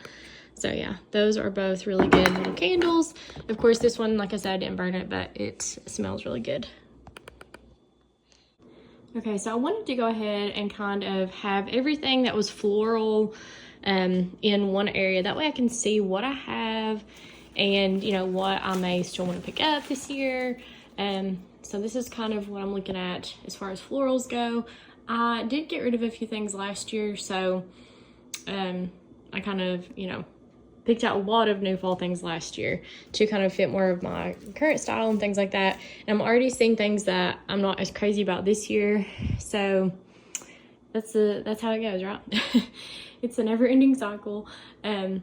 So yeah, those are both really good little candles. Of course, this one, like I said, I didn't burn it, but it smells really good. Okay, so I wanted to go ahead and kind of have everything that was floral in one area. That way I can see what I have and, you know, what I may still want to pick up this year. So this is kind of what I'm looking at as far as florals go. I did get rid of a few things last year, so I kind of, you know, picked out a lot of new fall things last year to kind of fit more of my current style and things like that. And I'm already seeing things that I'm not as crazy about this year. So that's how it goes, right? It's a never-ending cycle. Yeah,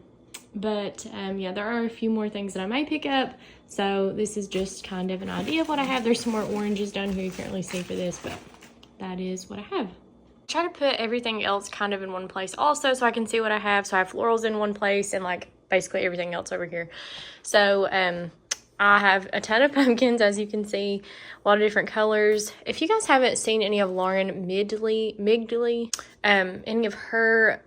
there are a few more things that I may pick up. So this is just kind of an idea of what I have. There's some more oranges down here you can't really see for this, but that is what I have. Try to put everything else kind of in one place also so I can see what I have. So I have florals in one place and like basically everything else over here. So I have a ton of pumpkins, as you can see, a lot of different colors. If you guys haven't seen any of Lauren Midgley, any of her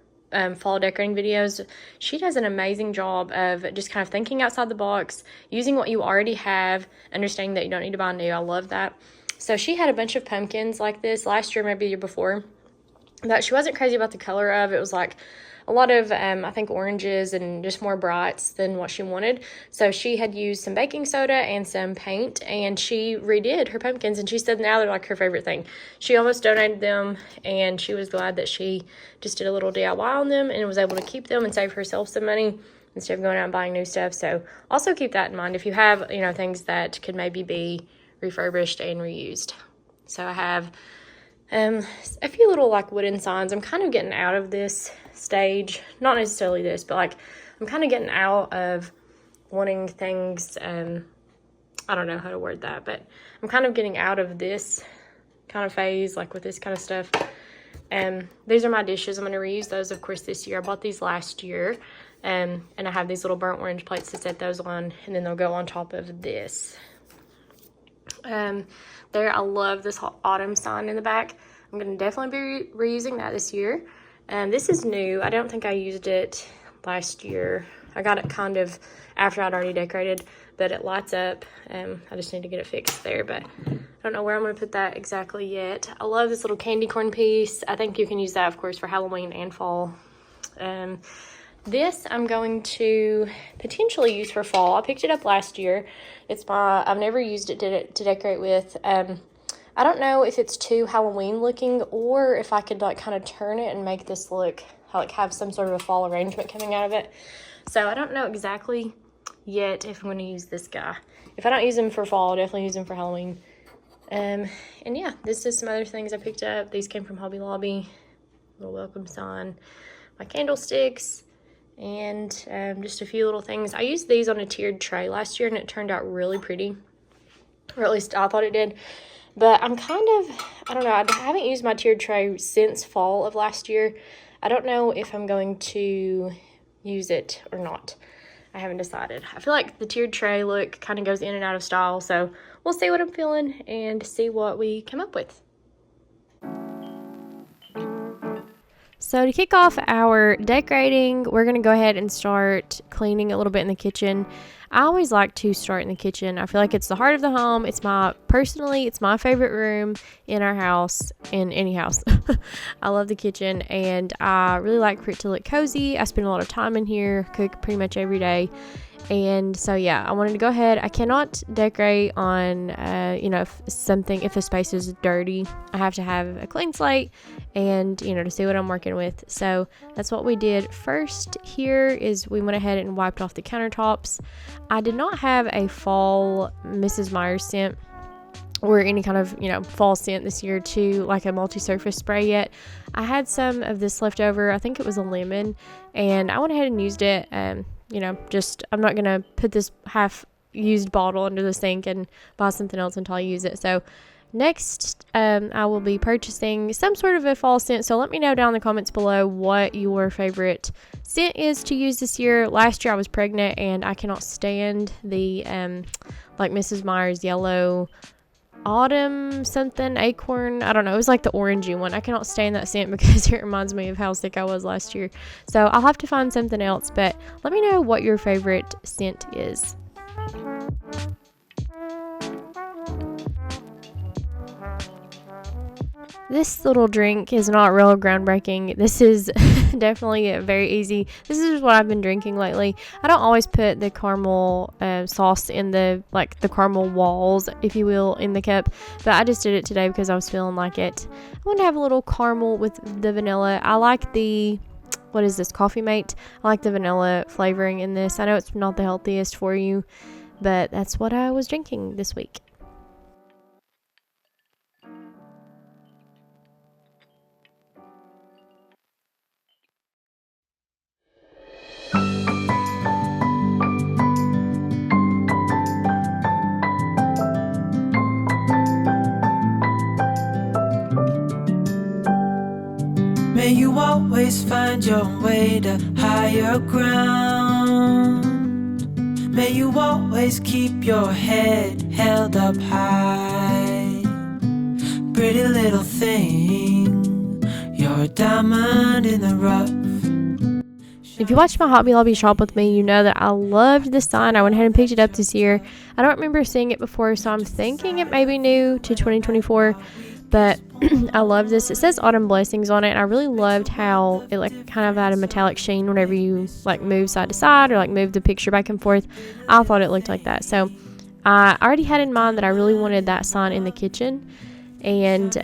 fall decorating videos, she does an amazing job of just kind of thinking outside the box, using what you already have, understanding that you don't need to buy new. I love that. So she had a bunch of pumpkins like this last year, maybe the year before, that she wasn't crazy about the color of. It was like a lot of, I think, oranges and just more brights than what she wanted. So she had used some baking soda and some paint, and she redid her pumpkins, and she said now they're like her favorite thing. She almost donated them, and she was glad that she just did a little DIY on them and was able to keep them and save herself some money instead of going out and buying new stuff. So also keep that in mind if you have, you know, things that could maybe be refurbished and reused. So I have a few little like wooden signs. I'm kind of getting out of this stage, not necessarily this, but like I'm kind of getting out of wanting things, I don't know how to word that, but I'm kind of getting out of this kind of phase, like with this kind of stuff. These are my dishes. I'm going to reuse those, of course, this year. I bought these last year, and I have these little burnt orange plates to set those on, and then they'll go on top of this. There, I love this autumn sign in the back. I'm going to definitely be reusing that this year. This is new. I don't think I used it last year. I got it kind of after I'd already decorated, but it lights up. I just need to get it fixed there, but I don't know where I'm going to put that exactly yet. I love this little candy corn piece. I think you can use that, of course, for Halloween and fall. This I'm going to potentially use for fall. I picked it up last year. I've never used it to decorate with. I don't know if it's too Halloween looking or if I could like kind of turn it and make this look like have some sort of a fall arrangement coming out of it. So I don't know exactly yet if I'm going to use this guy. If I don't use him for fall, I'll definitely use him for Halloween. And yeah, this is some other things I picked up. These came from Hobby Lobby. Little welcome sign. My candlesticks. And just a few little things. I used these on a tiered tray last year, and it turned out really pretty. Or at least I thought it did. But I'm kind of, I don't know, I haven't used my tiered tray since fall of last year. I don't know if I'm going to use it or not. I haven't decided. I feel like the tiered tray look kind of goes in and out of style. So we'll see what I'm feeling and see what we come up with. So to kick off our decorating, we're going to go ahead and start cleaning a little bit in the kitchen. I always like to start in the kitchen. I feel like it's the heart of the home. It's my favorite room in our house, in any house. I love the kitchen, and I really like for it to look cozy. I spend a lot of time in here, cook pretty much every day. And so, yeah, I wanted to go ahead. I cannot decorate on, if the space is dirty. I have to have a clean slate and, to see what I'm working with. So that's what we did first. Here is we went ahead and wiped off the countertops. I did not have a fall Mrs. Myers scent or any kind of, fall scent this year to like a multi-surface spray yet. I had some of this left over. I think it was a lemon, and I went ahead and used it. I'm not going to put this half-used bottle under the sink and buy something else until I use it. So next, I will be purchasing some sort of a fall scent. So let me know down in the comments below what your favorite scent is to use this year. Last year I was pregnant, and I cannot stand the, Mrs. Myers yellow autumn something acorn. I don't know. It was like the orangey one. I cannot stand that scent because it reminds me of how sick I was last year. So I'll have to find something else, but let me know what your favorite scent is. This little drink is not real groundbreaking. This is definitely very easy. This is what I've been drinking lately. I don't always put the caramel sauce in the caramel walls, if you will, in the cup, but I just did it today because I was feeling like it. I want to have a little caramel with the vanilla. I like the, what is this, Coffee Mate? I like the vanilla flavoring in this. I know it's not the healthiest for you, but that's what I was drinking this week. May you always find your way to higher ground. May you always keep your head held up high. Pretty little thing, you're a diamond in the rough. if you watch my Hobby Lobby shop with me, you know that I loved this sign. I went ahead and picked it up this year. I don't remember seeing it before, so I'm thinking it may be new to 2024. But I love this. It says Autumn Blessings on it, and I really loved how it like kind of had a metallic sheen whenever you like move side to side or like move the picture back and forth. I thought it looked like that. So I already had in mind that I really wanted that sign in the kitchen, and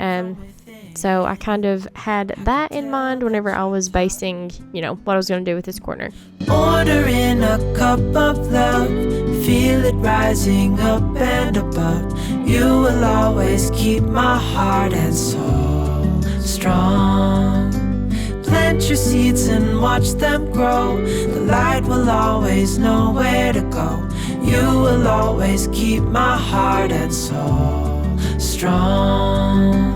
so I kind of had that in mind whenever I was basing, you know, what I was going to do with this corner. Ordering a cup of love, feel it rising up and above. You will always keep my heart and soul strong. Plant your seeds and watch them grow. The light will always know where to go. You will always keep my heart and soul strong.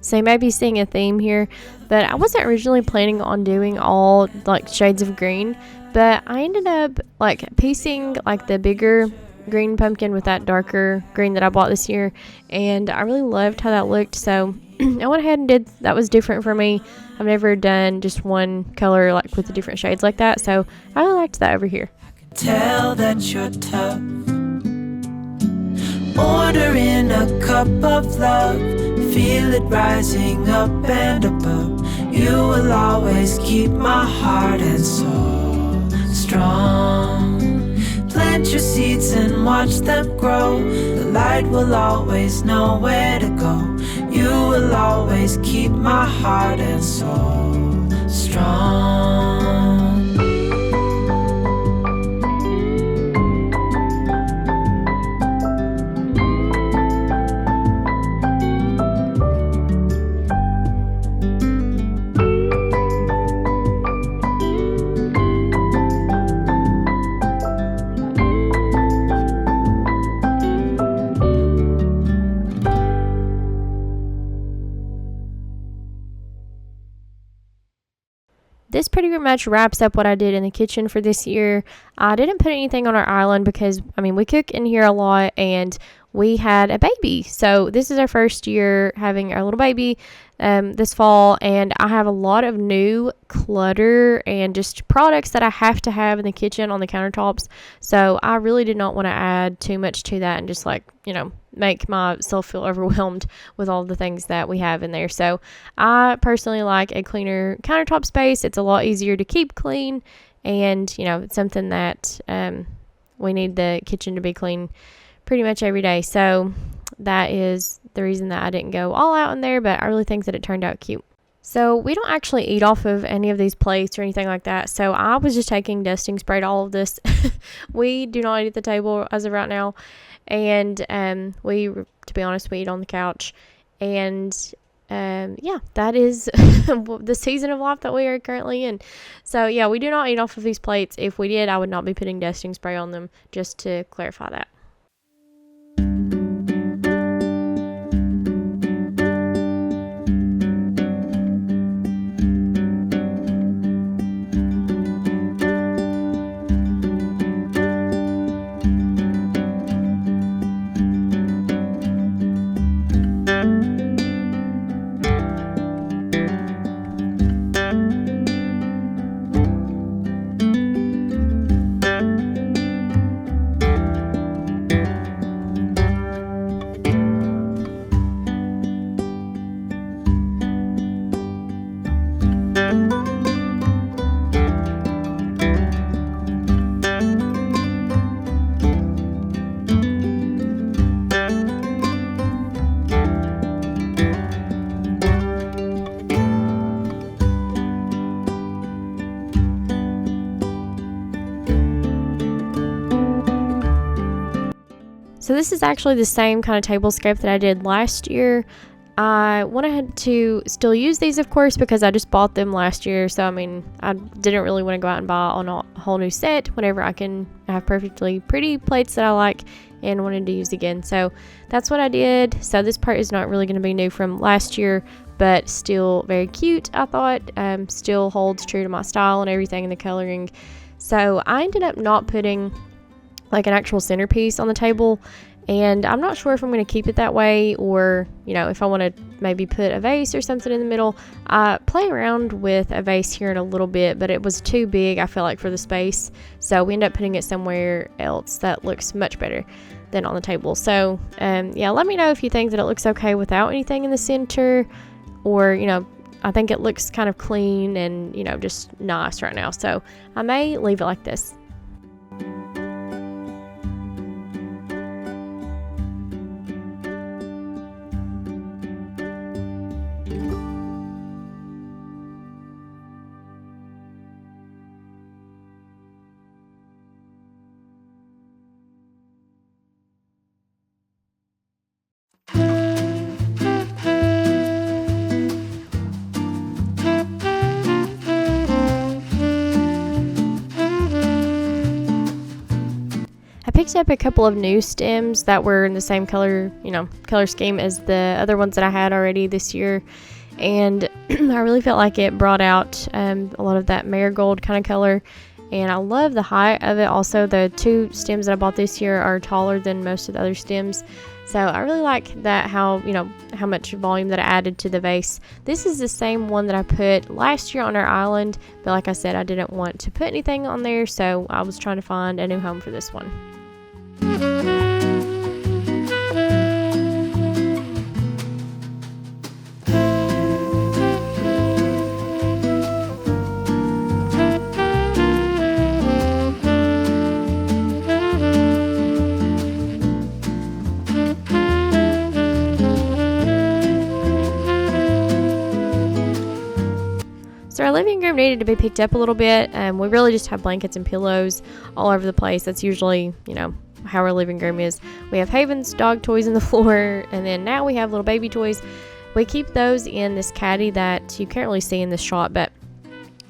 So you may be seeing a theme here, but I wasn't originally planning on doing all like shades of green, but I ended up like piecing like the bigger green pumpkin with that darker green that I bought this year, and I really loved how that looked. So I went ahead and did that. Was different for me. I've never done just one color like with the different shades like that, so I really liked that over here. Tell that you're tough. Ordering a cup of love, feel it rising up and above. You will always keep my heart and soul strong. Plant your seeds and watch them grow. The light will always know where to go. You will always keep my heart and soul strong. This pretty much wraps up what I did in the kitchen for this year. I didn't put anything on our island because, I mean, we cook in here a lot and we had a baby. So this is our first year having our little baby this fall, and I have a lot of new clutter and just products that I have to have in the kitchen on the countertops. So I really did not want to add too much to that and just like, you know, make myself feel overwhelmed with all the things that we have in there. So I personally like a cleaner countertop space. It's a lot easier to keep clean, and you know, it's something that we need the kitchen to be clean pretty much every day. So that is the reason that I didn't go all out in there, but I really think that it turned out cute. So we don't actually eat off of any of these plates or anything like that. So I was just taking dusting spray to all of this. We do not eat at the table as of right now. And to be honest, we eat on the couch. And yeah, that is the season of life that we are currently in. So yeah, we do not eat off of these plates. If we did, I would not be putting dusting spray on them, just to clarify that. So this is actually the same kind of table scape that I did last year. I wanted to still use these, of course, because I just bought them last year. So, I mean, I didn't really want to go out and buy on a whole new set whenever I can have perfectly pretty plates that I like and wanted to use again. So that's what I did. So this part is not really going to be new from last year, but still very cute, I thought. Still holds true to my style and everything in the coloring. So I ended up not putting like an actual centerpiece on the table, And I'm not sure if I'm going to keep it that way, or, you know, if I want to maybe put a vase or something in the middle. I play around with a vase here in a little bit, but it was too big, I feel like, for the space. So we end up putting it somewhere else that looks much better than on the table. So, yeah, let me know if you think that it looks okay without anything in the center, or, you know, I think it looks kind of clean and, you know, just nice right now. So I may leave it like this. I picked up a couple of new stems that were in the same color, you know, color scheme as the other ones that I had already this year, and I really felt like it brought out a lot of that marigold kind of color, and I love the height of it. Also, the two stems that I bought this year are taller than most of the other stems, so I really like that, how, you know, how much volume that I added to the vase. This is the same one that I put last year on our island, but like I said, I didn't want to put anything on there, so I was trying to find a new home for this one. So our living room needed to be picked up a little bit. We really just have blankets and pillows all over the place. That's usually, you know, how our living room is. We have Haven's dog toys on the floor, and then now we have little baby toys. We keep those in this caddy that you can't really see in this shot, but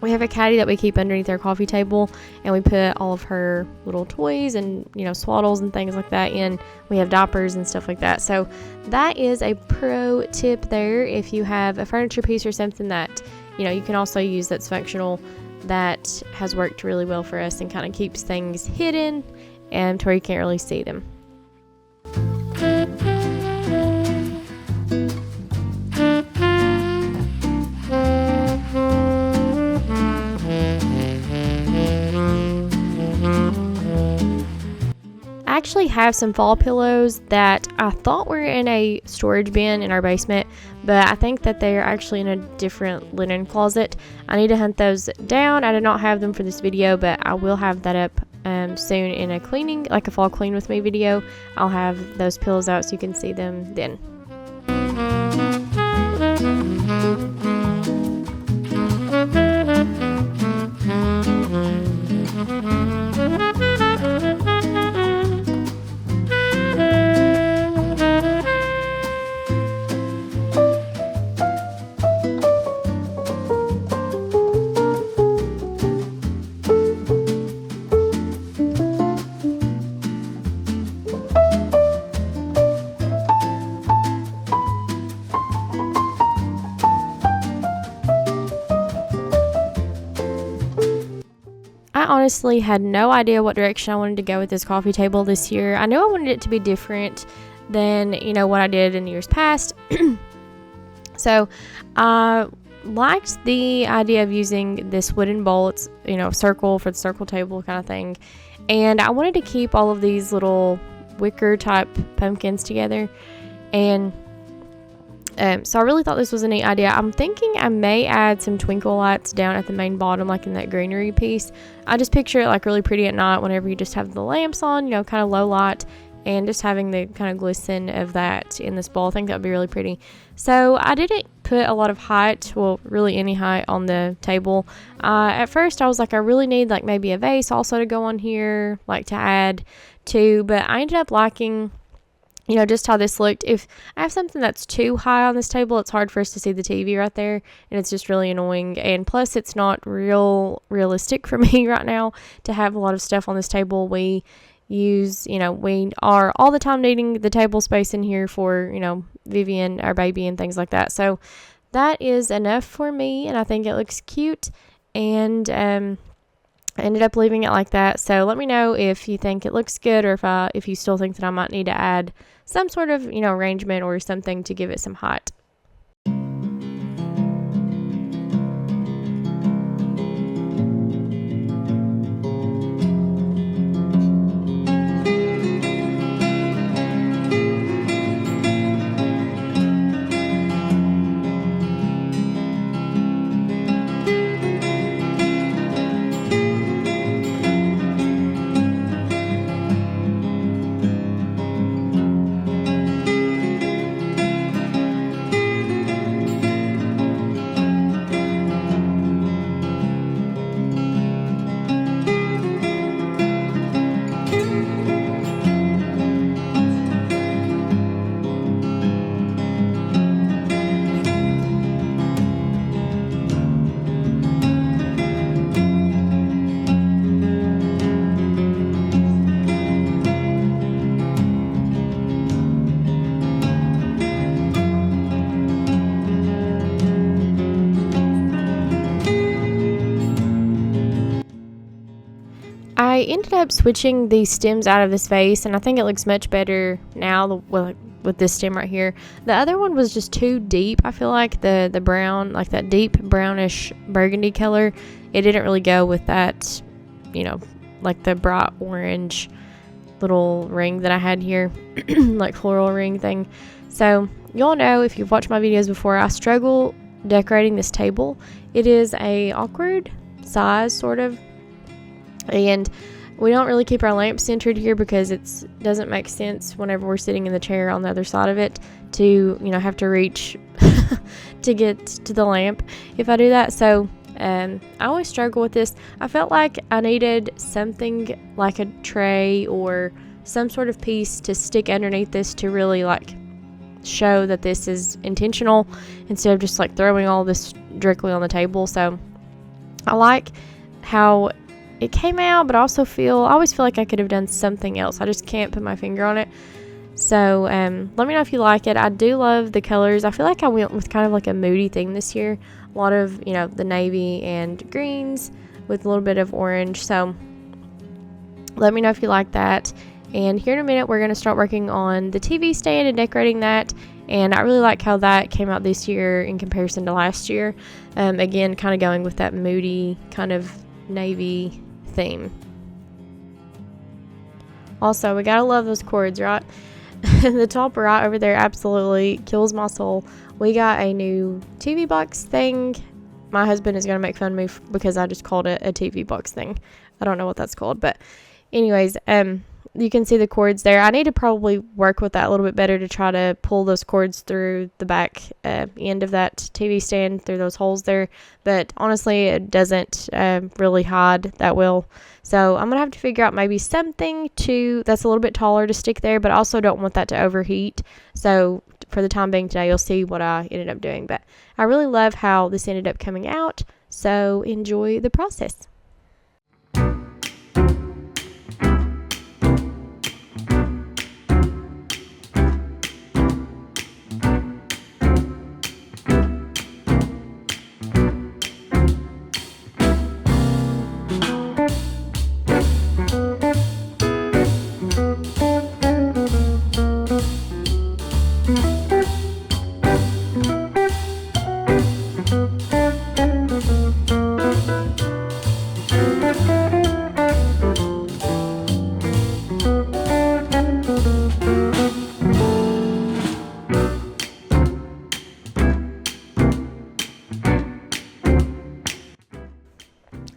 we have a caddy that we keep underneath our coffee table, and we put all of her little toys and, you know, swaddles and things like that in. We have diapers and stuff like that. So that is a pro tip there. If you have a furniture piece or something that, you know, you can also use that's functional, that has worked really well for us and kind of keeps things hidden and to where you can't really see them. I actually have some fall pillows that I thought were in a storage bin in our basement, but I think that they are actually in a different linen closet. I need to hunt those down. I did not have them for this video, but I will have that up soon in a cleaning, like a fall clean with me video. I'll have those pillows out so you can see them then. I honestly had no idea what direction I wanted to go with this coffee table this year. I knew I wanted it to be different than, you know, what I did in years past. So I liked the idea of using this wooden bowl. It's, you know, circle for the circle table kind of thing. And I wanted to keep all of these little wicker type pumpkins together. And so I really thought this was a neat idea. I'm thinking I may add some twinkle lights down at the main bottom, like in that greenery piece. I just picture it like really pretty at night whenever you just have the lamps on, you know, kind of low light, and just having the kind of glisten of that in this bowl. I think that would be really pretty. So I didn't put a lot of height, well, really any height on the table. At first I was like, I really need like maybe a vase also to go on here, like to add to, but I ended up liking, you know, just how this looked. If I have something that's too high on this table, it's hard for us to see the TV right there, and it's just really annoying. And plus, it's not realistic for me right now to have a lot of stuff on this table. We use, you know, we are all the time needing the table space in here for, you know, Vivian, our baby, and things like that. So that is enough for me, and I think it looks cute. And I ended up leaving it like that. So let me know if you think it looks good, or if you still think that I might need to add some sort of, arrangement or something to give it some height. I ended up switching these stems out of this vase, and I think it looks much better now with this stem right here. The other one was just too deep. I feel like the brown, like that deep brownish burgundy color, it didn't really go with that, like the bright orange little ring that I had here, like floral ring thing. So y'all know, if you've watched my videos before, I struggle decorating this table. It is a awkward size, sort of. And we don't really keep our lamp centered here because it doesn't make sense whenever we're sitting in the chair on the other side of it to, have to reach to get to the lamp if I do that. So I always struggle with this. I felt like I needed something like a tray or some sort of piece to stick underneath this to really show that this is intentional, instead of just throwing all this directly on the table. So I like how it came out, but I always feel like I could have done something else. I just can't put my finger on it. So let me know if you like it. I do love the colors. I feel like I went with kind of like a moody theme this year. A lot of, the navy and greens with a little bit of orange. So let me know if you like that. And here in a minute, we're going to start working on the TV stand and decorating that. And I really like how that came out this year in comparison to last year. Again, kind of going with that moody kind of navy theme. Also, we gotta love those cords, right? The top right over there absolutely kills my soul. We got a new TV box thing. My husband is gonna make fun of me because I just called it a TV box thing. I don't know what that's called, but anyways, you can see the cords there. I need to probably work with that a little bit better to try to pull those cords through the back end of that TV stand, through those holes there. But honestly, it doesn't really hide that well. So I'm going to have to figure out maybe something that's a little bit taller to stick there, but I also don't want that to overheat. So for the time being today, you'll see what I ended up doing. But I really love how this ended up coming out. So enjoy the process.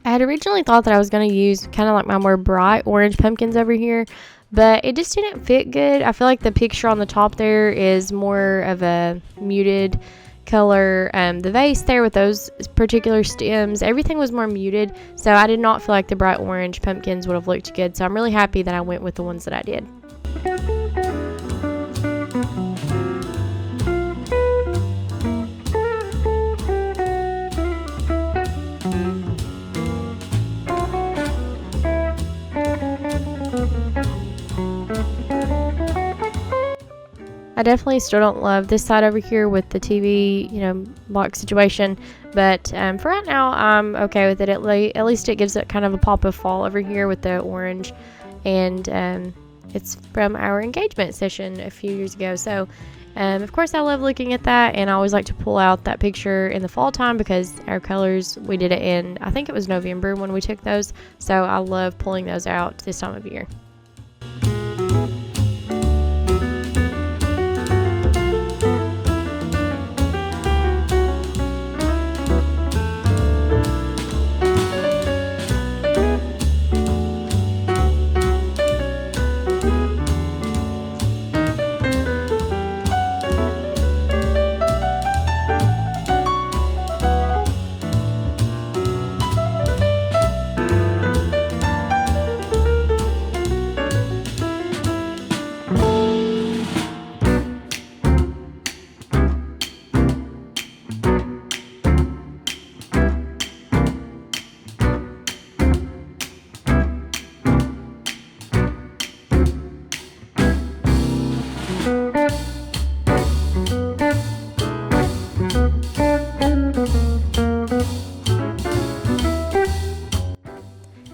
I had originally thought that I was going to use kind of like my more bright orange pumpkins over here, but it just didn't fit good. I feel like the picture on the top there is more of a muted color. The vase there with those particular stems, everything was more muted, so I did not feel like the bright orange pumpkins would have looked good. So I'm really happy that I went with the ones that I did. I definitely still don't love this side over here with the TV, box situation. But for right now, I'm okay with it. At least it gives it kind of a pop of fall over here with the orange. And it's from our engagement session a few years ago. So, of course, I love looking at that. And I always like to pull out that picture in the fall time because our colors, we did it in, I think it was November when we took those. So I love pulling those out this time of year.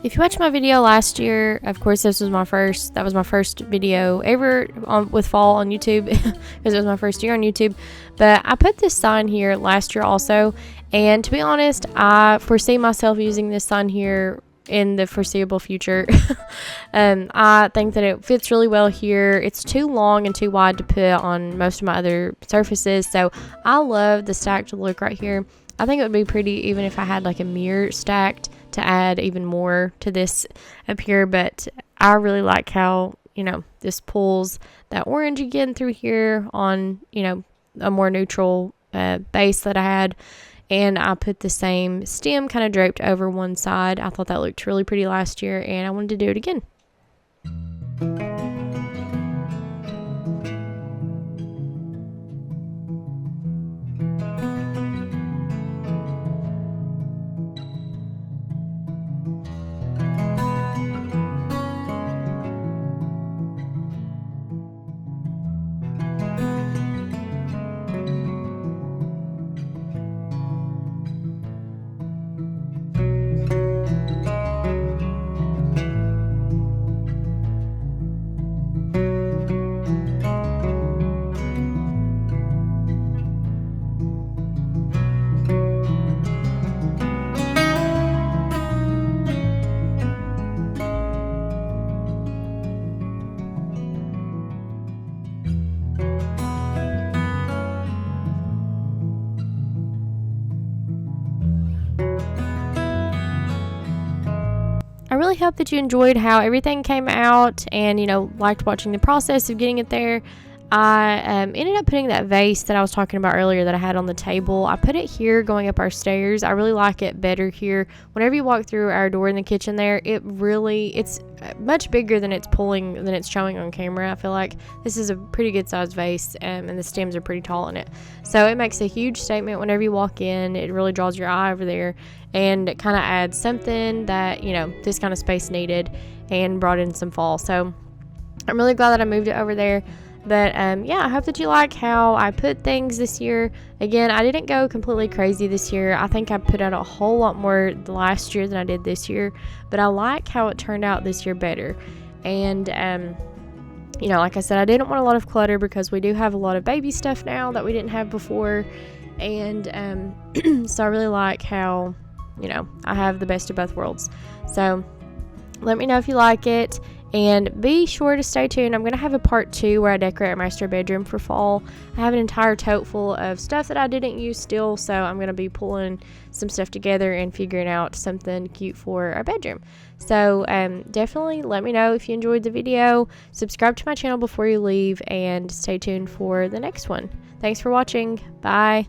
If you watched my video last year, of course that was my first video ever with fall on YouTube because it was my first year on YouTube. But I put this sign here last year also, and to be honest, I foresee myself using this sign here in the foreseeable future. I think that it fits really well here. It's too long and too wide to put on most of my other surfaces, so I love the stacked look right here. I think it would be pretty even if I had like a mirror stacked to add even more to this up here, but I really like how, this pulls that orange again through here on, a more neutral base that I had. And I put the same stem kind of draped over one side. I thought that looked really pretty last year, and I wanted to do it again. I really hope that you enjoyed how everything came out and, liked watching the process of getting it there. I ended up putting that vase that I was talking about earlier that I had on the table. I put it here going up our stairs. I really like it better here. Whenever you walk through our door in the kitchen there, it's much bigger than it's showing on camera. I feel like this is a pretty good sized vase, and the stems are pretty tall in it. So it makes a huge statement whenever you walk in. It really draws your eye over there, and it kind of adds something that, this kind of space needed and brought in some fall. So I'm really glad that I moved it over there. But I hope that you like how I put things this year. Again, I didn't go completely crazy this year. I think I put out a whole lot more last year than I did this year, but I like how it turned out this year better. And like I said, I didn't want a lot of clutter because we do have a lot of baby stuff now that we didn't have before. And so I really like how I have the best of both worlds. So let me know if you like it. And be sure to stay tuned. I'm going to have a part 2 where I decorate our master bedroom for fall. I have an entire tote full of stuff that I didn't use still, so I'm going to be pulling some stuff together and figuring out something cute for our bedroom. So definitely let me know if you enjoyed the video. Subscribe to my channel before you leave, and stay tuned for the next one. Thanks for watching. Bye.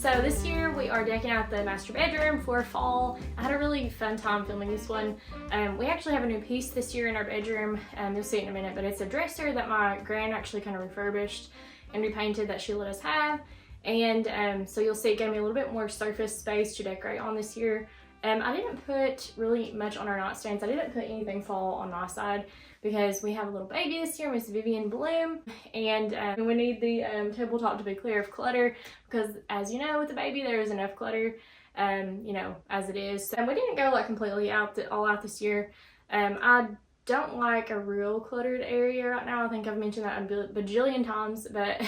So this year we are decking out the master bedroom for fall. I had a really fun time filming this one. We actually have a new piece this year in our bedroom. You'll see it in a minute, but it's a dresser that my gran actually kind of refurbished and repainted that she let us have. And so you'll see it gave me a little bit more surface space to decorate on this year. I didn't put really much on our nightstands. I didn't put anything fall on my side because we have a little baby this year, Miss Vivian Bloom, and we need the tabletop to be clear of clutter because, as you know, with the baby there is enough clutter, you know, as it is. And we didn't go like completely all out this year. I don't like a real cluttered area right now. I think I've mentioned that a bajillion times, but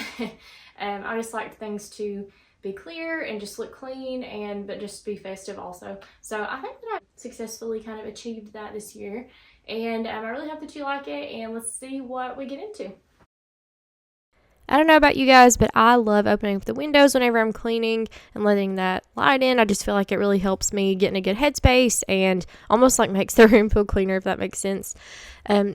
I just like things to be clear and just look clean, but just be festive also. So I think that I successfully kind of achieved that this year, and I really hope that you like it, and let's see what we get into. I don't know about you guys, but I love opening up the windows whenever I'm cleaning and letting that light in. I just feel like it really helps me get in a good headspace and almost like makes the room feel cleaner, if that makes sense.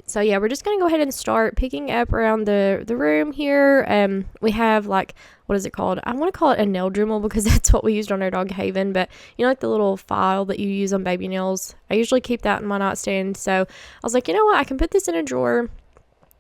So yeah, we're just going to go ahead and start picking up around the room here. We have like, what is it called? I want to call it a nail Dremel because that's what we used on our dog Haven, but you know, like the little file that you use on baby nails. I usually keep that in my nightstand. So I was like, you know what? I can put this in a drawer.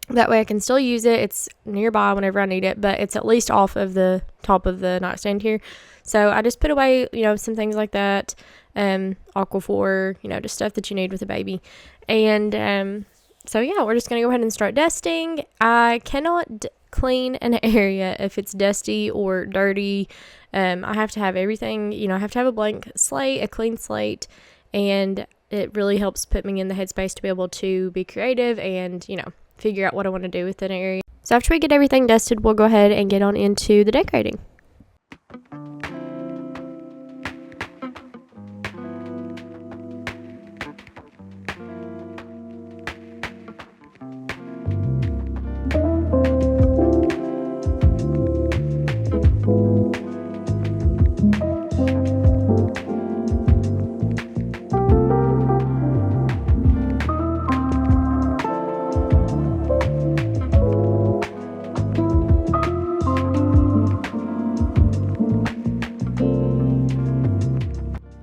That way I can still use it. It's nearby whenever I need it, but it's at least off of the top of the nightstand here. So I just put away, you know, some things like that, Aquaphor, you know, just stuff that you need with a baby. And so yeah, we're just going to go ahead and start dusting. I cannot clean an area if it's dusty or dirty. I have to have everything, you know, I have to have a blank slate, a clean slate, and it really helps put me in the headspace to be able to be creative and, you know, figure out what I want to do with an area. So after we get everything dusted, we'll go ahead and get on into the decorating.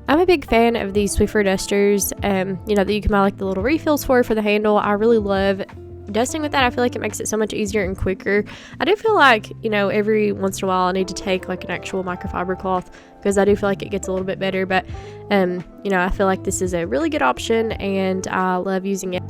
I'm a big fan of these Swiffer dusters, you know, that you can buy like the little refills for the handle. I really love dusting with that. I feel like it makes it so much easier and quicker. I do feel like, you know, every once in a while I need to take like an actual microfiber cloth because I do feel like it gets a little bit better, but you know, I feel like this is a really good option and I love using it.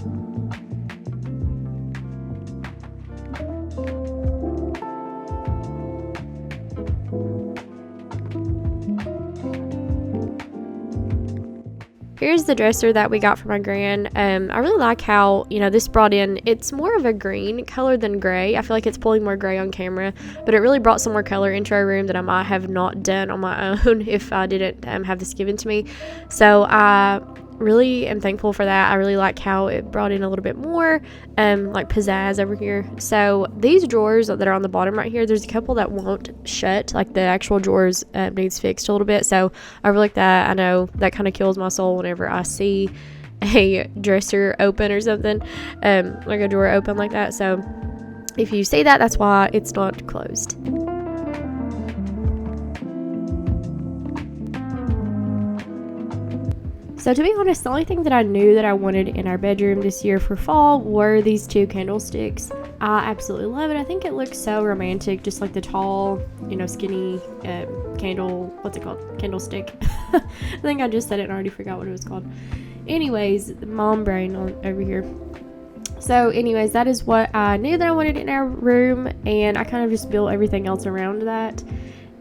Here's the dresser that we got from my gran. I really like how, you know, this brought in, it's more of a green color than gray. I feel like it's pulling more gray on camera, but it really brought some more color into our room that I might have not done on my own if I didn't have this given to me. So I really am thankful for that. I really like how it brought in a little bit more like pizzazz over here. So these drawers that are on the bottom right here, there's a couple that won't shut, like the actual drawers needs fixed a little bit. So I really like that. I know that kind of kills my soul whenever I see a dresser open or something, like a drawer open like that. So if you see that, that's why it's not closed. So to be honest, the only thing that I knew that I wanted in our bedroom this year for fall were these two candlesticks. I absolutely love it. I think it looks so romantic, just like the tall, you know, skinny candle, what's it called? Candlestick. I think I just said it and I already forgot what it was called. Anyways, mom brain over here. So anyways, that is what I knew that I wanted in our room, and I kind of just built everything else around that.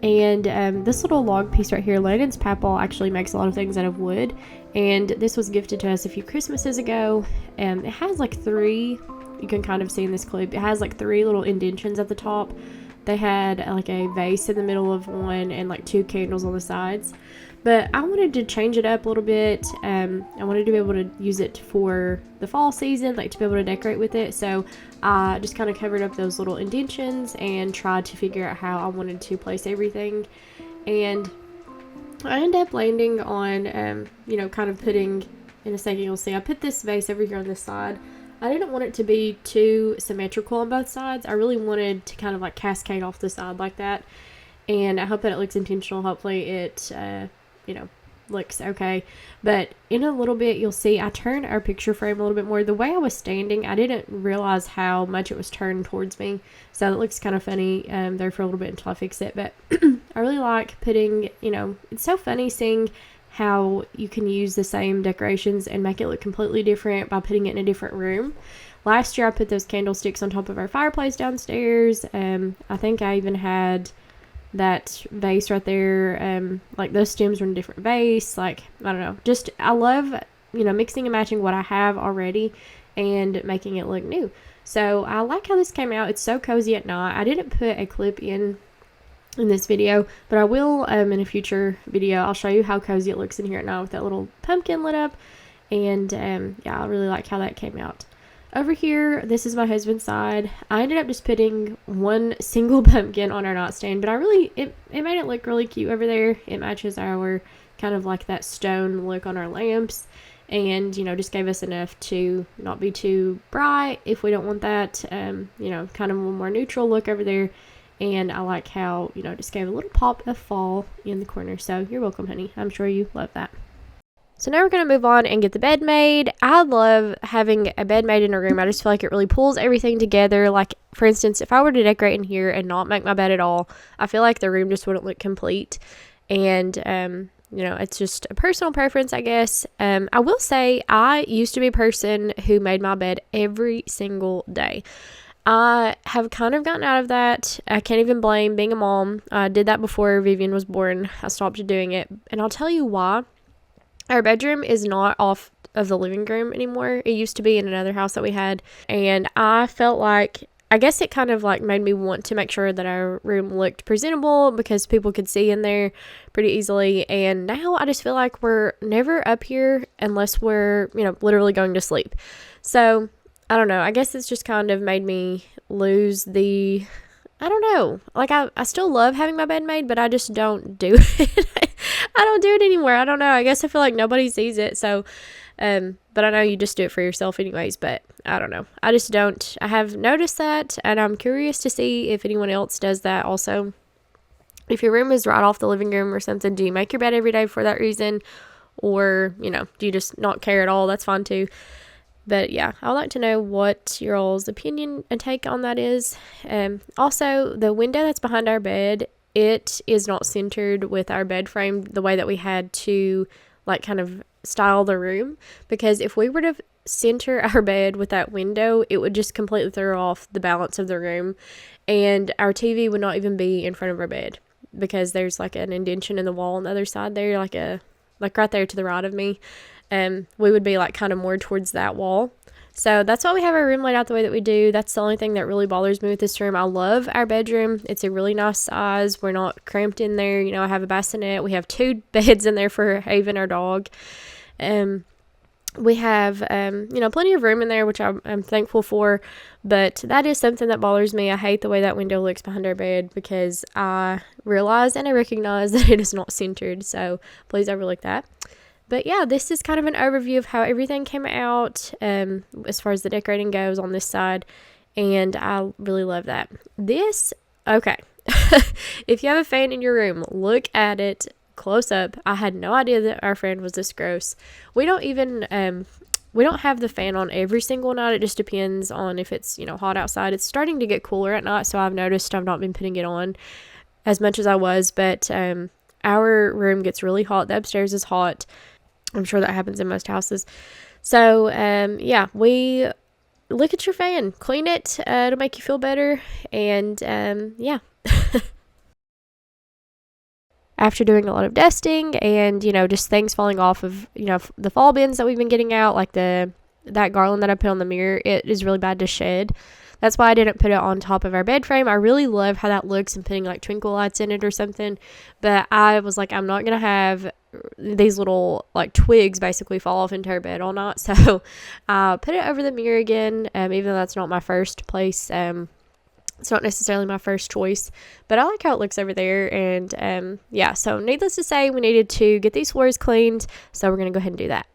And this little log piece right here, Landon's Papaw actually makes a lot of things out of wood, and this was gifted to us a few Christmases ago. It has like three, you can kind of see in this clip, it has like three little indentions at the top. They had like a vase in the middle of one and like two candles on the sides. But I wanted to change it up a little bit. I wanted to be able to use it for the fall season, like to be able to decorate with it. So I just kind of covered up those little indentions and tried to figure out how I wanted to place everything. And I ended up landing on, you know, kind of putting, in a second you'll see, I put this vase over here on this side. I didn't want it to be too symmetrical on both sides. I really wanted to kind of like cascade off the side like that. and I hope that it looks intentional. Hopefully it, looks okay. But in a little bit, you'll see I turned our picture frame a little bit more. The way I was standing, I didn't realize how much it was turned towards me. So it looks kind of funny there for a little bit until I fix it. But I really like putting, it's so funny seeing how you can use the same decorations and make it look completely different by putting it in a different room. Last year, I put those candlesticks on top of our fireplace downstairs. I think I even had that vase right there, like those stems were in a different vase. Like, I don't know, just I love mixing and matching what I have already and making it look new. So I like how this came out. It's so cozy at night. I didn't put a clip in this video, but I will in a future video. I'll show you how cozy it looks in here at night with that little pumpkin lit up. And yeah, I really like how that came out. Over here, this is my husband's side. I ended up just putting one single pumpkin on our nightstand, but it made it look really cute over there. It matches our kind of like that stone look on our lamps, and just gave us enough to not be too bright if we don't want that, kind of a more neutral look over there. And I like how, just gave a little pop of fall in the corner. So you're welcome, honey. I'm sure you love that. So now we're going to move on and get the bed made. I love having a bed made in a room. I just feel like it really pulls everything together. Like, for instance, if I were to decorate in here and not make my bed at all, I feel like the room just wouldn't look complete. And, it's just a personal preference, I guess. I will say I used to be a person who made my bed every single day. I have kind of gotten out of that. I can't even blame being a mom. I did that before Vivian was born. I stopped doing it. And I'll tell you why. Our bedroom is not off of the living room anymore. It used to be in another house that we had. And I felt like, I guess it kind of like made me want to make sure that our room looked presentable because people could see in there pretty easily. And now I just feel like we're never up here unless we're, literally going to sleep. So I don't know. I guess it's just kind of made me lose I don't know. Like, I still love having my bed made, but I just don't do it. I don't do it anymore. I don't know. I guess I feel like nobody sees it. So, but I know you just do it for yourself anyways, but I don't know. I just don't. I have noticed that, and I'm curious to see if anyone else does that also. If your room is right off the living room or something, do you make your bed every day for that reason? Or, do you just not care at all? That's fine too. But yeah, I would like to know what your all's opinion and take on that is. Also, the window that's behind our bed, it is not centered with our bed frame the way that we had to like kind of style the room. Because if we were to center our bed with that window, it would just completely throw off the balance of the room. And our TV would not even be in front of our bed because there's like an indentation in the wall on the other side there, like right there to the right of me. We would be like kind of more towards that wall. So that's why we have our room laid out the way that we do. That's the only thing that really bothers me with this room. I love our bedroom. It's a really nice size. We're not cramped in there. I have a bassinet. We have 2 beds in there for Haven, our dog. We have, plenty of room in there, which I'm thankful for. But that is something that bothers me. I hate the way that window looks behind our bed because I realize and I recognize that it is not centered. So please overlook that. But yeah, this is kind of an overview of how everything came out as far as the decorating goes on this side. And I really love that. Okay. If you have a fan in your room, look at it close up. I had no idea that our fan was this gross. We don't have the fan on every single night. It just depends on if it's, hot outside. It's starting to get cooler at night, so I've noticed I've not been putting it on as much as I was. But our room gets really hot. The upstairs is hot. I'm sure that happens in most houses. So, yeah, we look at your fan, clean it. It'll make you feel better. And, yeah. After doing a lot of dusting and, just things falling off of, the fall bins that we've been getting out, like that garland that I put on the mirror, it is really bad to shed. That's why I didn't put it on top of our bed frame. I really love how that looks and putting like twinkle lights in it or something. But I was like, I'm not going to have these little like twigs basically fall off into our bed all night. So I put it over the mirror again, even though that's not my first place. It's not necessarily my first choice, but I like how it looks over there. And yeah, so needless to say, we needed to get these floors cleaned. So we're going to go ahead and do that.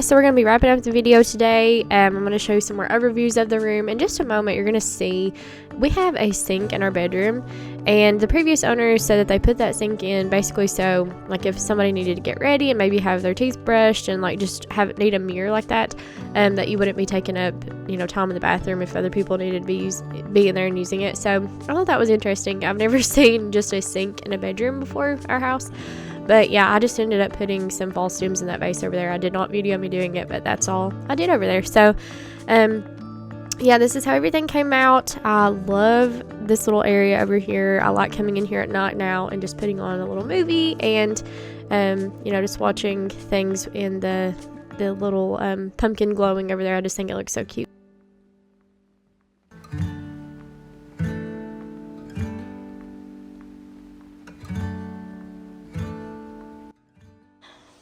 guys, so we're going to be wrapping up the video today. I'm going to show you some more overviews of the room. In just a moment, you're going to see we have a sink in our bedroom, and the previous owner said that they put that sink in basically so like if somebody needed to get ready and maybe have their teeth brushed and like just need a mirror like that, that you wouldn't be taking up time in the bathroom if other people needed to be in there and using it. So I thought that was interesting. I've never seen just a sink in a bedroom before our house. But yeah, I just ended up putting some fall stems in that vase over there. I did not video me doing it, but that's all I did over there. So, yeah, this is how everything came out. I love this little area over here. I like coming in here at night now and just putting on a little movie and, just watching things in the little pumpkin glowing over there. I just think it looks so cute.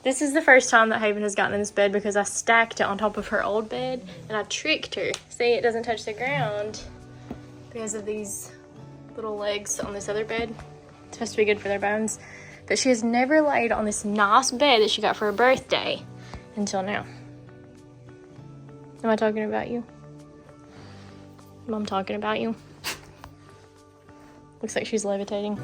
This is the first time that Haven has gotten in this bed because I stacked it on top of her old bed and I tricked her. See, it doesn't touch the ground because of these little legs on this other bed. It's supposed to be good for their bones. But she has never laid on this nice bed that she got for her birthday until now. Am I talking about you? Am I talking about you? Looks like she's levitating.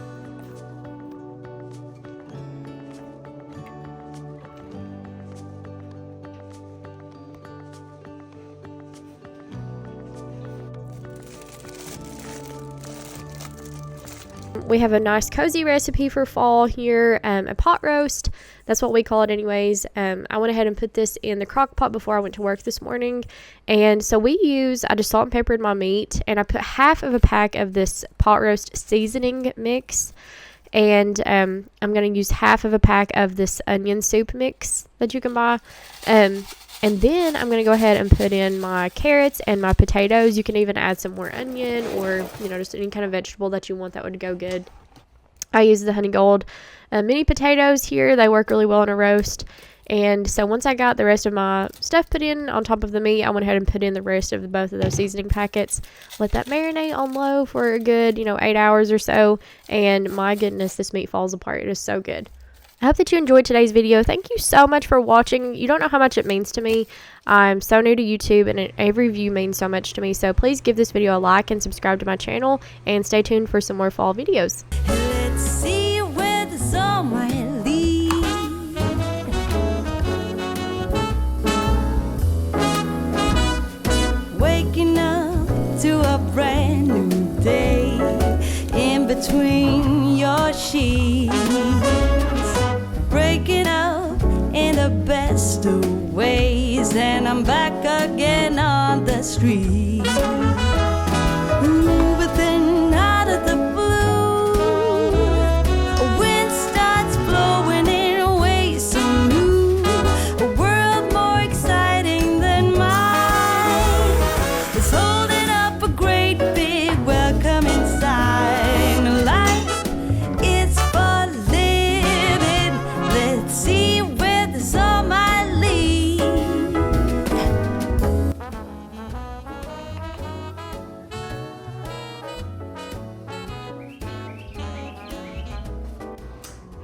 We have a nice cozy recipe for fall here, a pot roast. That's what we call it anyways. I went ahead and put this in the crock pot before I went to work this morning. And so I just salt and peppered my meat, and I put half of a pack of this pot roast seasoning mix. And I'm going to use half of a pack of this onion soup mix that you can buy. And then I'm going to go ahead and put in my carrots and my potatoes. You can even add some more onion or, just any kind of vegetable that you want that would go good. I use the Honey Gold mini potatoes here. They work really well in a roast. And so once I got the rest of my stuff put in on top of the meat, I went ahead and put in the rest of both of those seasoning packets. Let that marinate on low for a good, 8 hours or so. And my goodness, this meat falls apart. It is so good. I hope that you enjoyed today's video. Thank you so much for watching. You don't know how much it means to me. I'm so new to YouTube and every view means so much to me. So please give this video a like and subscribe to my channel and stay tuned for some more fall videos. Let's see where the sun might lead. Waking up to a brand new day in between your sheets. Breaking up in the best of ways, and I'm back again on the street. But then out of the blue, a wind starts blowing in ways so new. A world more exciting than mine is holding up a great big welcoming sign. Life is for living. Let's see where the sun might lead.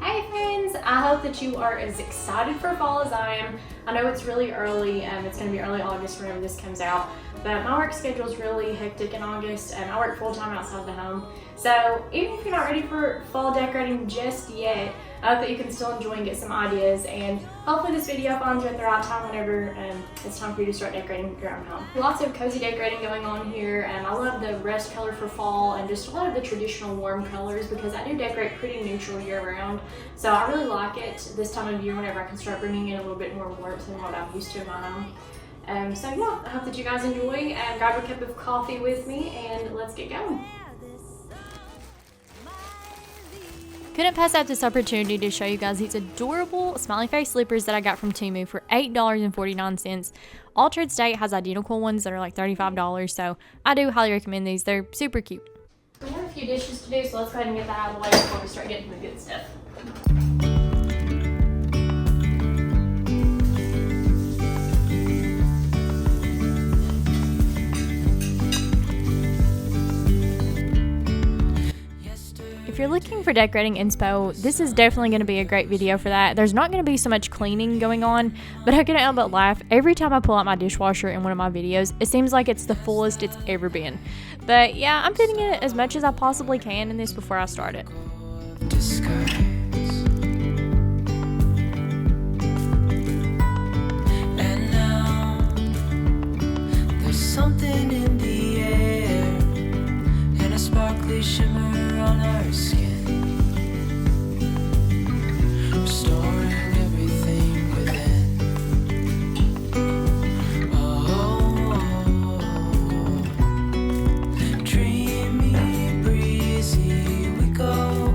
Hey friends, I hope that you are as excited for fall as I am. I know it's really early, it's going to be early August whenever this comes out, but my work schedule is really hectic in August and I work full-time outside the home. So even if you're not ready for fall decorating just yet, I hope that you can still enjoy and get some ideas, and hopefully this video finds you at the right time whenever it's time for you to start decorating your own home. Lots of cozy decorating going on here, and I love the rust color for fall and just a lot of the traditional warm colors because I do decorate pretty neutral year round. So I really like it this time of year whenever I can start bringing in a little bit more warmth than what I'm used to in my home. So yeah, I hope that you guys enjoy, and grab a cup of coffee with me and let's get going. Couldn't pass up this opportunity to show you guys these adorable smiley face slippers that I got from Temu for $8.49. Altered State has identical ones that are like $35, so I do highly recommend these. They're super cute. We have a few dishes to do, so let's go ahead and get that out of the way before we start getting to the good stuff. If you're looking for decorating inspo, this is definitely going to be a great video for that. There's not going to be so much cleaning going on, but I couldn't help but laugh. Every time I pull out my dishwasher in one of my videos, it seems like it's the fullest it's ever been. But yeah, I'm fitting it as much as I possibly can in this before I start it. Disguise. And now there's something in the air and a sparkly shimmer on our skin, restoring everything within. Dreamy, breezy, we go.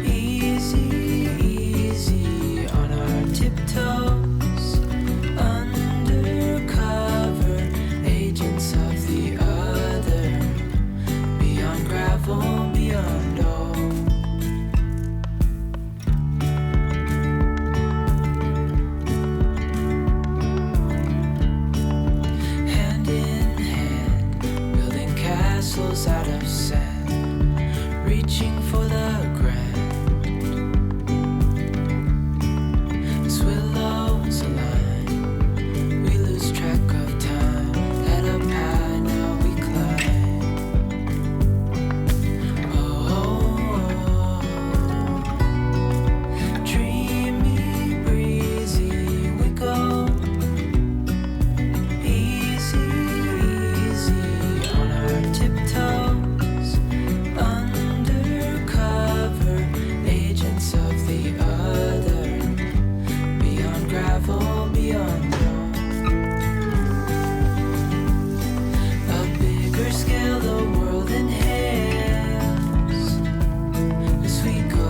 Easy, easy on our tiptoes, undercover agents of the other, beyond gravel, beyond all. Hand in hand, building castles out of sand, reaching for the grand. As willows align, we lose track of time. Head up high, now we climb. Dreamy, breezy, we go. Easy, easy on our tiptoes, undercover agents of the other, beyond gravel, beyond all. A bigger scale the world inhales as we go.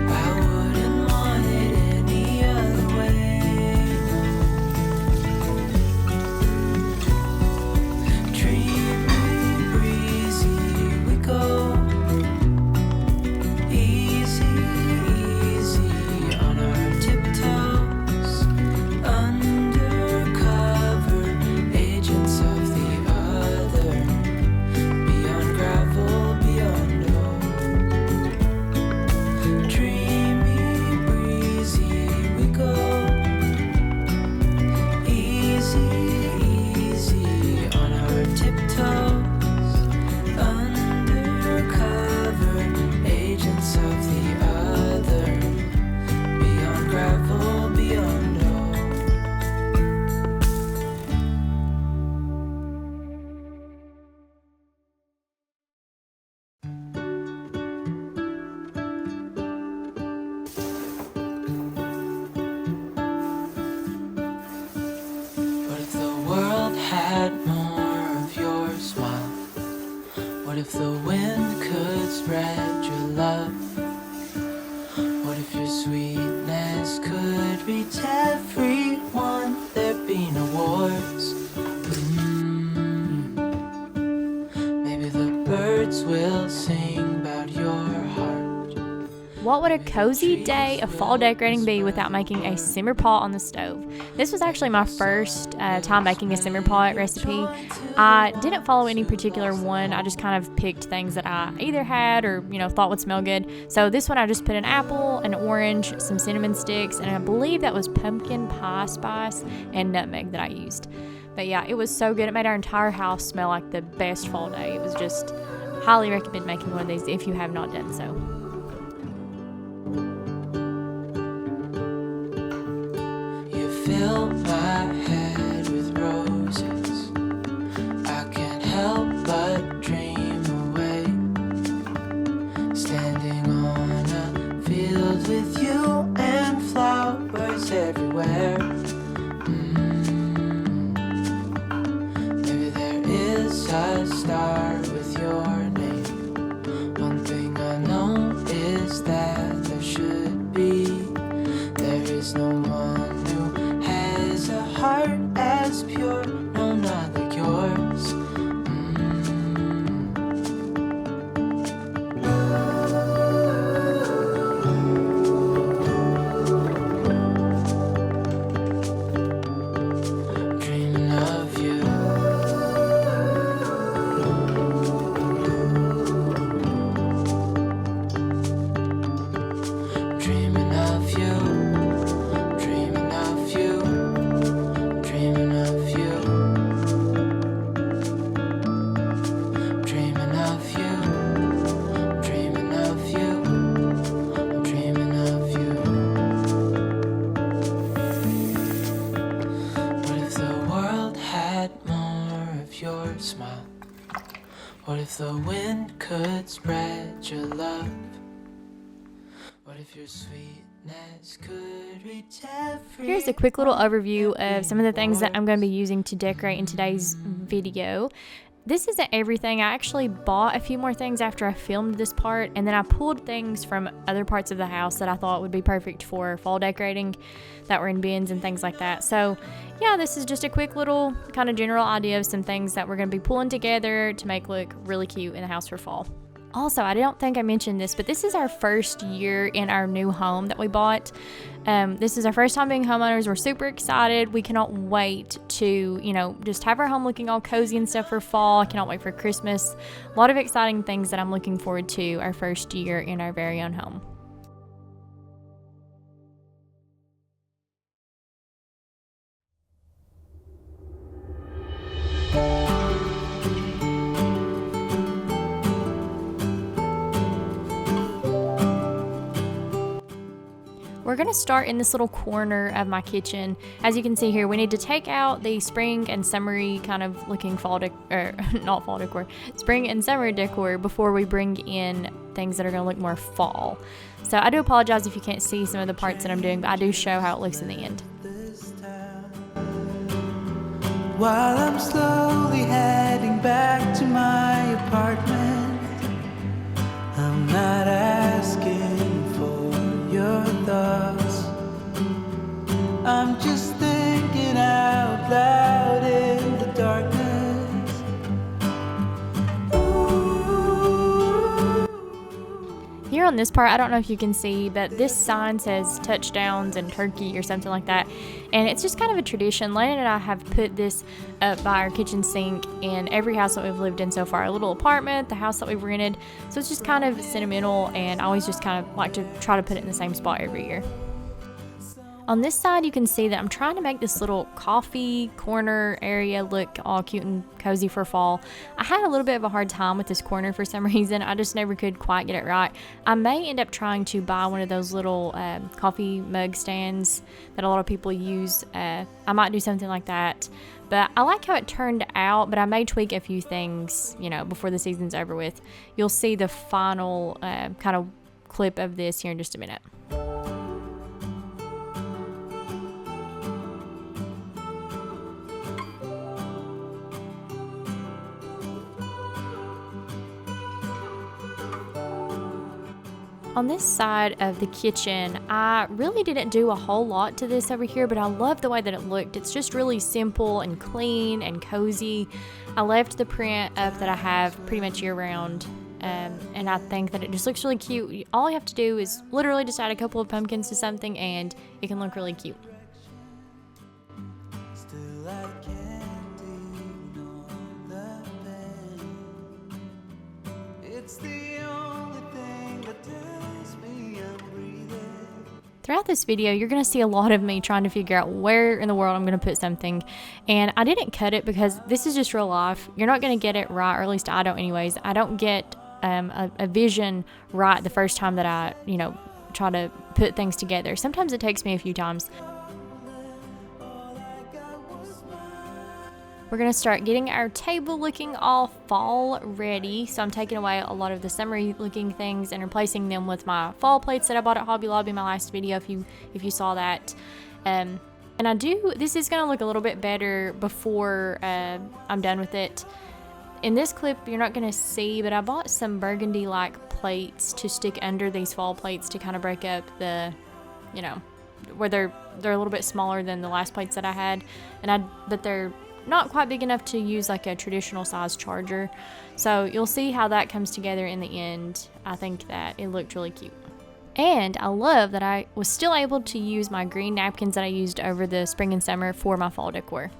I wouldn't want it any other way. Dreamy, breezy, we go. Easy, easy on our tiptoes, undercover agents of the other, beyond gravel, beyond all. Dreamy, breezy, we go. Easy, easy on our tiptoes, undercover agents of the other, beyond gravel, beyond all. What if the world had more of your smile? What if the wind could spread your love? What if your sweetness could reach everyone? There'd be no wars. Maybe the birds will sing about your heart. What would a cozy day of fall decorating be without making a simmer pot on the stove? This was actually my first time making a simmer pot recipe. I didn't follow any particular one. I just kind of picked things that I either had or, thought would smell good. So this one I just put an apple, an orange, some cinnamon sticks, and I believe that was pumpkin pie spice and nutmeg that I used. But yeah, it was so good. It made our entire house smell like the best fall day. It was just highly recommend making one of these if you have not done so. Fill my head with roses. I can't help but dream away. Standing on a field with you and flowers everywhere. Maybe there is a star with your name. One thing I know is that there should be. There is no one who has a heart as pure, no, not like yours. Dreaming of you. What if the wind could spread your love? What if your sweetness could reach every... Here's a quick little overview of some of the things that I'm going to be using to decorate in today's video. This isn't everything. I actually bought a few more things after I filmed this part, and then I pulled things from other parts of the house that I thought would be perfect for fall decorating that were in bins and things like that. So yeah, this is just a quick little kind of general idea of some things that we're going to be pulling together to make look really cute in the house for fall. Also, I don't think I mentioned this, but this is our first year in our new home that we bought. This is our first time being homeowners. We're super excited. We cannot wait to, just have our home looking all cozy and stuff for fall. I cannot wait for Christmas. A lot of exciting things that I'm looking forward to our first year in our very own home. We're going to start in this little corner of my kitchen. As you can see here, we need to take out the spring and summery kind of looking spring and summer decor before we bring in things that are going to look more fall. So I do apologize if you can't see some of the parts that I'm doing, but I do show how it looks in the end. While I'm slowly heading back to my apartment, I'm not asking for your thoughts. I'm just thinking out loud in the darkness. Here on this part, I don't know if you can see, but this sign says touchdowns and turkey or something like that. And it's just kind of a tradition. Landon and I have put this up by our kitchen sink in every house that we've lived in so far. Our little apartment, the house that we've rented. So it's just kind of sentimental, and I always just kind of like to try to put it in the same spot every year. On this side, you can see that I'm trying to make this little coffee corner area look all cute and cozy for fall. I had a little bit of a hard time with this corner for some reason. I just never could quite get it right. I may end up trying to buy one of those little coffee mug stands that a lot of people use. I might do something like that. But I like how it turned out, but I may tweak a few things, before the season's over with. You'll see the final kind of clip of this here in just a minute. On this side of the kitchen, I really didn't do a whole lot to this over here, but I love the way that it looked. It's just really simple and clean and cozy. I left the print up that I have pretty much year round, and I think that it just looks really cute. All you have to do is literally just add a couple of pumpkins to something and it can look really cute. Throughout this video, you're going to see a lot of me trying to figure out where in the world I'm going to put something. And I didn't cut it because this is just real life. You're not going to get it right, or at least I don't anyways. I don't get a vision right the first time that I, try to put things together. Sometimes it takes me a few times. We're going to start getting our table looking all fall ready. So I'm taking away a lot of the summery looking things and replacing them with my fall plates that I bought at Hobby Lobby in my last video, if you saw that. And this is going to look a little bit better before I'm done with it. In this clip, you're not going to see, but I bought some burgundy-like plates to stick under these fall plates to kind of break up the, where they're a little bit smaller than the last plates that I had. But they're not quite big enough to use like a traditional size charger. So you'll see how that comes together in the end. I think that it looked really cute. And I love that I was still able to use my green napkins that I used over the spring and summer for my fall decor.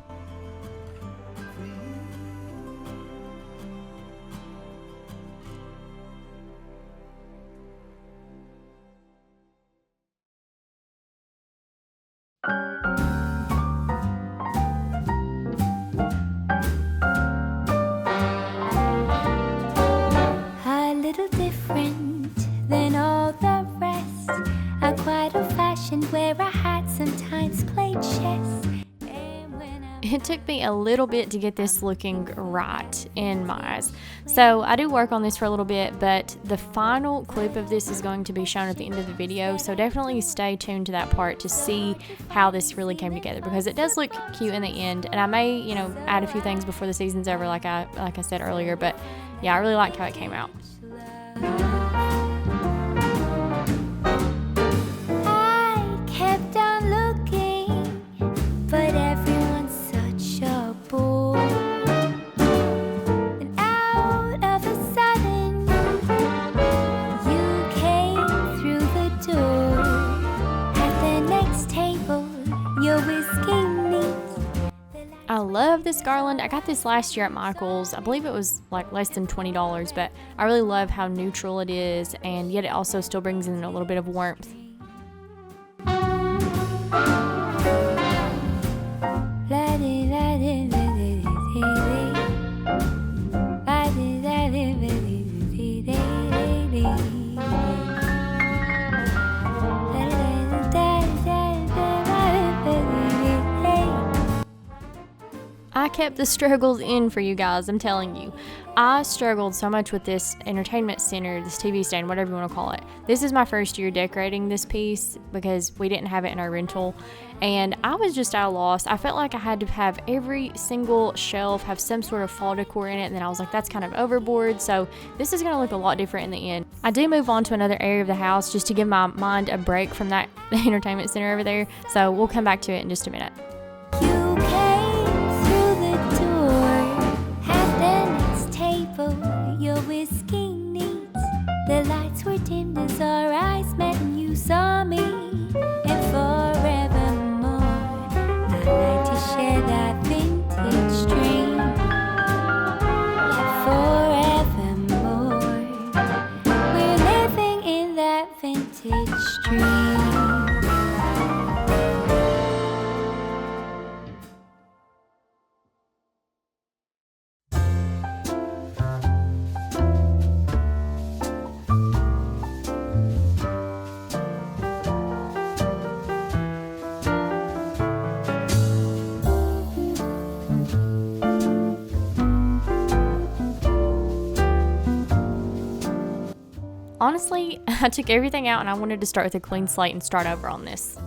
it took me a little bit to get this looking right in my eyes. So I do work on this for a little bit, but the final clip of this is going to be shown at the end of the video. So definitely stay tuned to that part to see how this really came together, because it does look cute in the end. And I may, you know, add a few things before the season's over, like I said earlier. But yeah, I really like how it came out. I kept on looking, but everyone's such a bore. And out of a sudden, you came through the door. At the next table, you're whisking neat. I love this garland. I got this last year at Michael's. I believe it was like less than $20, but I really love how neutral it is, and yet it also still brings in a little bit of warmth. I kept the struggles in for you guys, I'm telling you. I struggled so much with this entertainment center, this TV stand, whatever you want to call it. This is my first year decorating this piece because we didn't have it in our rental, and I was just at a loss. I felt like I had to have every single shelf have some sort of fall decor in it, and then I was like, that's kind of overboard, so this is going to look a lot different in the end. I do move on to another area of the house just to give my mind a break from that entertainment center over there, so we'll come back to it in just a minute. You came through the door. At the next table, you're whisking neat. The lights were dimmed as our eyes met and you saw me. And forevermore, I'd like to share that vintage dream. And forevermore, we're living in that vintage dream. Honestly, I took everything out and I wanted to start with a clean slate and start over on this.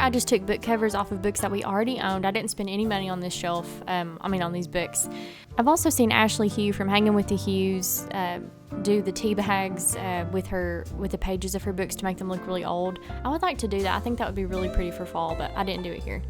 I just took book covers off of books that we already owned. I didn't spend any money on this shelf, on these books. I've also seen Ashley Hugh from Hanging with the Hughes do the tea bags with the pages of her books to make them look really old. I would like to do that. I think that would be really pretty for fall, but I didn't do it here.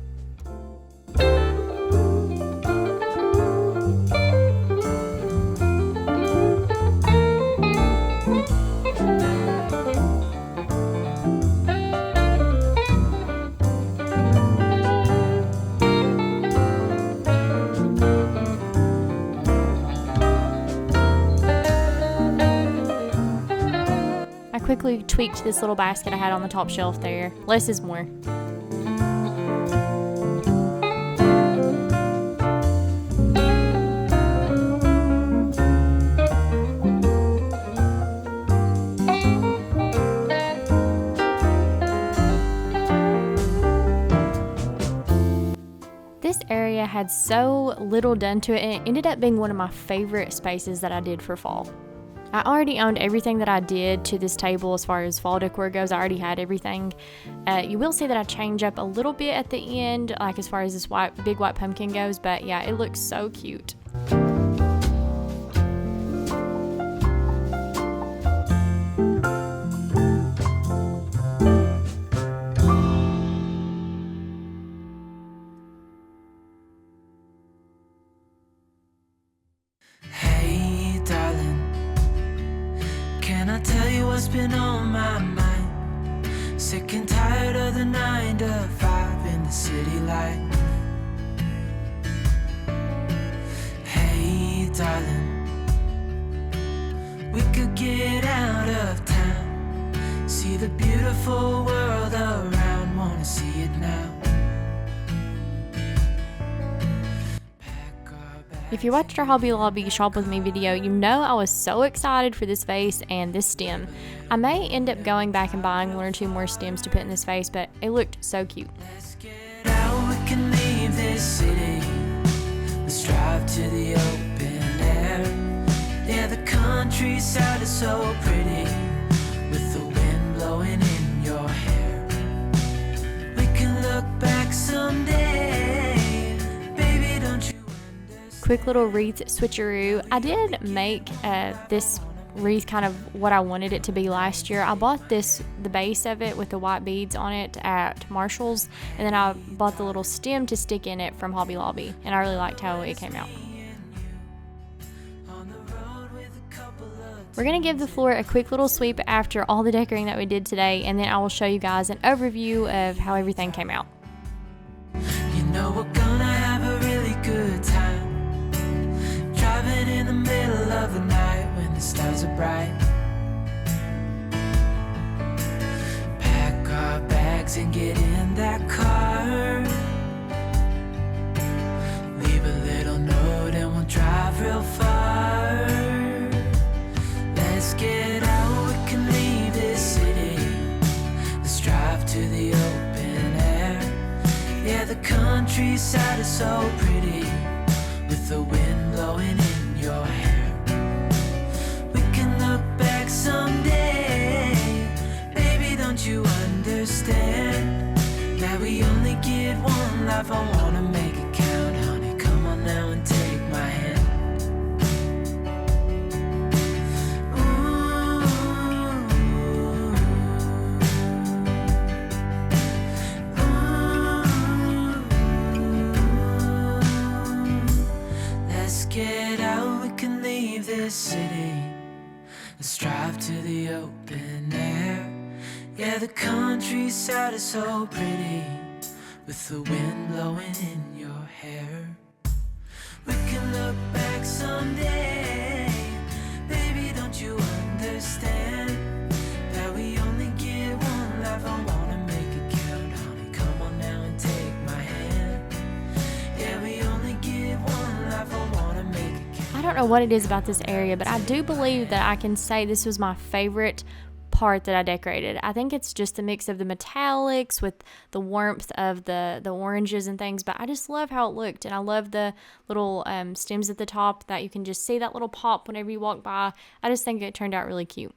Quickly tweaked this little basket I had on the top shelf there. Less is more. This area had so little done to it, and it ended up being one of my favorite spaces that I did for fall. I already owned everything that I did to this table as far as fall decor goes. I already had everything. You will see that I change up a little bit at the end, like as far as this big white pumpkin goes, but yeah, it looks so cute. Can I tell you what's been on my mind? Sick and tired of the 9 to 5 in the city life. Hey, darling, we could get out of town, see the beautiful world around, wanna see it now. If you watched our Hobby Lobby shop with me video, you know I was so excited for this vase and this stem. I may end up going back and buying 1 or 2 more stems to put in this vase, but it looked so cute. Let's get out, we can leave this city. Let's drive to the open air. Yeah, the countryside is so pretty, with the wind blowing in your hair. We can look back someday, baby, don't you understand? Quick little wreath switcheroo. I did make this wreath kind of what I wanted it to be last year. I bought the base of it with the white beads on it at Marshall's, and then I bought the little stem to stick in it from Hobby Lobby, and I really liked how it came out. We're going to give the floor a quick little sweep after all the decorating that we did today, and then I will show you guys an overview of how everything came out. You know we're gonna have a really good time, driving in the middle of the night when the stars are bright. Pack our bags and get in that car, leave a little note and we'll drive real far. Let's get out, we can leave this city. Let's drive to the open air. Yeah, the countryside is so pretty, with the wind blowing in your hair. We can look back someday, baby, don't you understand that we only get one life? I wanna make it count, honey, come on now and take my hand. Get out, we can leave this city. Let's drive to the open air. Yeah, the countryside is so pretty, with the wind blowing in your hair. We can look back someday, baby, don't you understand that we only get one life? I wanna make it count, honey, come on now and take my hand. Yeah, we only get one life, I wanna make it count. I don't know what it is about this area, but I do believe that I can say this was my favorite part that I decorated. I think it's just the mix of the metallics with the warmth of the oranges and things, but I just love how it looked, and I love the little stems at the top that you can just see that little pop whenever you walk by. I just think it turned out really cute.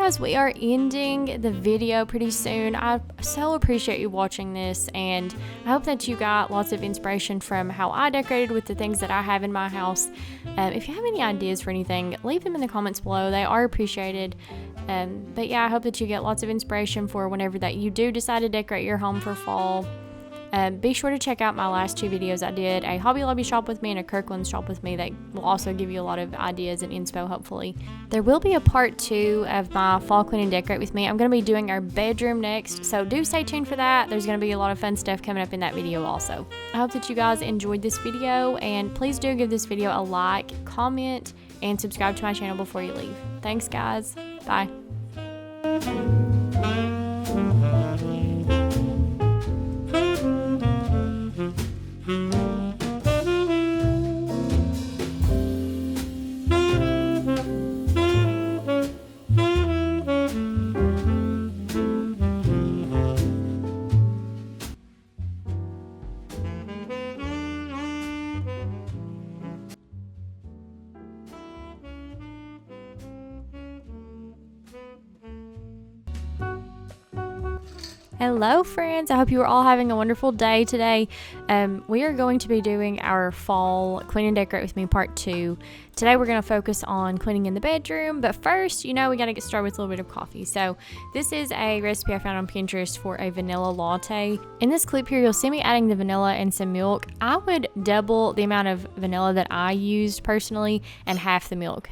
guys, we are ending the video pretty soon. I so appreciate you watching this, and I hope that you got lots of inspiration from how I decorated with the things that I have in my house. If you have any ideas for anything, leave them in the comments below. They are appreciated. But yeah, I hope that you get lots of inspiration for whenever that you do decide to decorate your home for fall. Be sure to check out my last 2 videos. I did a Hobby Lobby shop with me and a Kirkland's shop with me that will also give you a lot of ideas and inspo, hopefully. There will be a part 2 of my fall clean and decorate with me. I'm going to be doing our bedroom next, so do stay tuned for that. There's going to be a lot of fun stuff coming up in that video also. I hope that you guys enjoyed this video, and please do give this video a like, comment, and subscribe to my channel before you leave. Thanks, guys. Bye. Hello friends, I hope you are all having a wonderful day today. We are going to be doing our fall clean and decorate with me part 2. Today we're going to focus on cleaning in the bedroom, but first, we got to get started with a little bit of coffee. So this is a recipe I found on Pinterest for a vanilla latte. In this clip here, you'll see me adding the vanilla and some milk. I would double the amount of vanilla that I used personally and half the milk.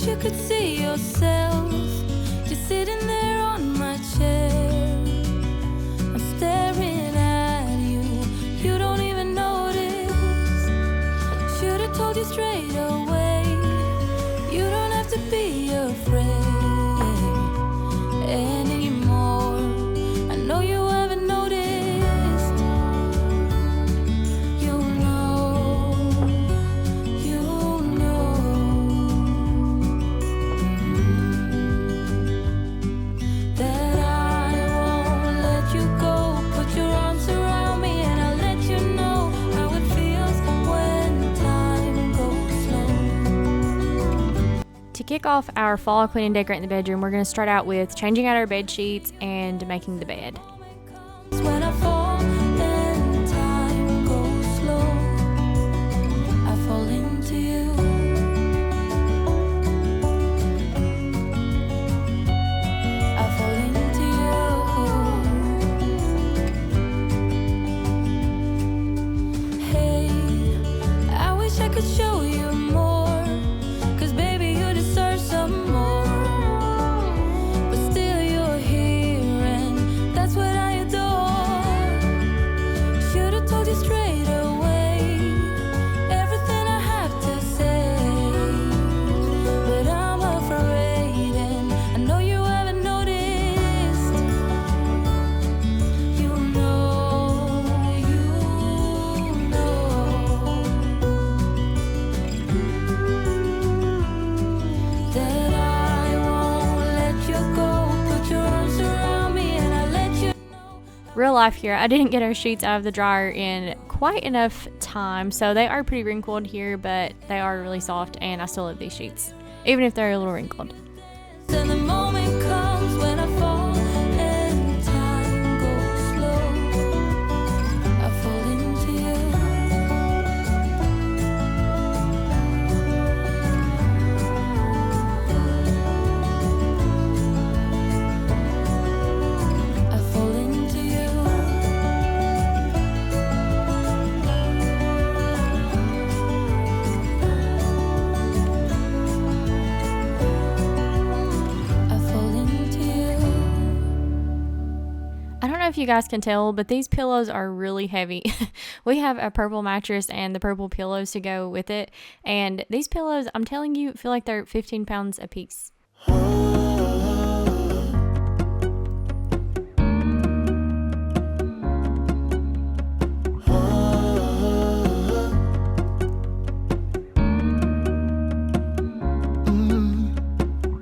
You could see yourself just sitting there on my chair. I'm staring at you, you don't even notice. Should've told you straight away, you don't have to be afraid anymore. I know you haven't noticed. To kick off our fall clean and decorate in the bedroom, we're going to start out with changing out our bed sheets and making the bed. When I fall and time goes slow, I fall into you. I fall into you. Hey, I wish I could show you more. Some more, but still you're here, and that's what I adore. Should've told you straight away everything I have to say, but I'm afraid, and I know you haven't noticed. You know that I won't let you go. Put your arms around me and I let you know. Real life here, I didn't get our sheets out of the dryer in quite enough time, so they are pretty wrinkled here, but they are really soft, and I still love these sheets, even if they're a little wrinkled. And the moment comes when I fall and time goes slow, I fall into you. I fall into you. I fall into you. I don't know if you guys can tell, but these pillows are really heavy. We have a purple mattress and the purple pillows to go with it, and these pillows, I'm telling you, feel like they're 15 pounds a piece.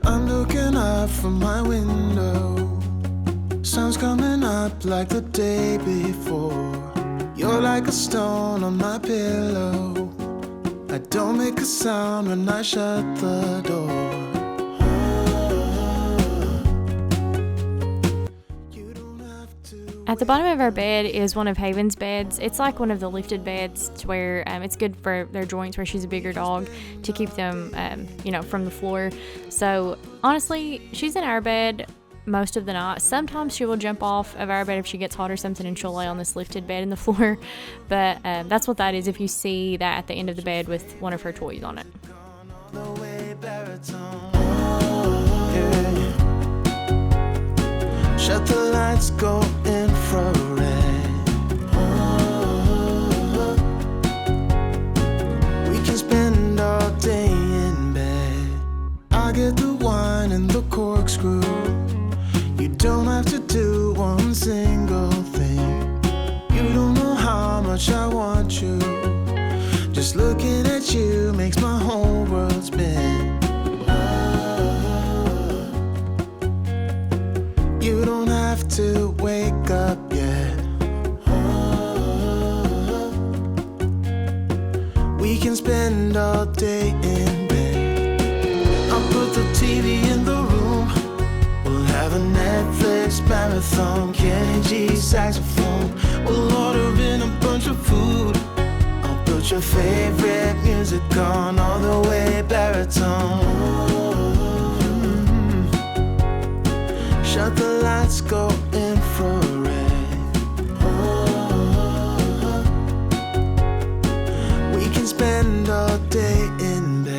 I'm looking out from my window. sun's coming up like the day before. You're like a stone on my pillow. I don't make a sound when I shut the door. You don't have to. At the bottom of our bed is one of Haven's beds. It's like one of the lifted beds to where it's good for their joints where she's a bigger dog to keep them, from the floor. So honestly, she's in our bed most of the night. Sometimes she will jump off of our bed if she gets hot or something and she'll lay on this lifted bed in the floor. But that's what that is if you see that at the end of the bed with one of her toys on it. Shut the lights, go infrared. We can spend all day in bed. I get the wine and the corkscrew. You don't have to do one single thing. You don't know how much I want you. Just looking at you makes my whole world spin. You don't have to wake up yet. We can spend all day in bed. I'll put the TV in the room. We'll have a Netflix marathon. Kenny G saxophone. We'll order in a bunch of food. I'll put your favorite music on all the way baritone. Shut the lights, go infrared. We can spend all day in bed.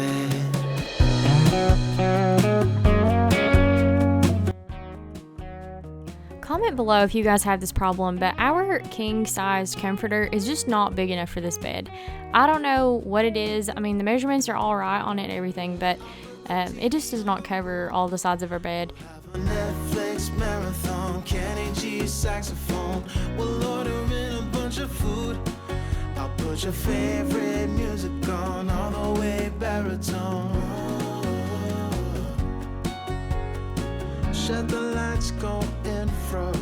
Comment below if you guys have this problem, but our king-sized comforter is just not big enough for this bed. I don't know what it is. I mean, the measurements are all right on it and everything, but it just does not cover all the sides of our bed. Netflix marathon, Kenny G saxophone. We'll order in a bunch of food. I'll put your favorite music on all the way baritone. Shut the lights, go infrared.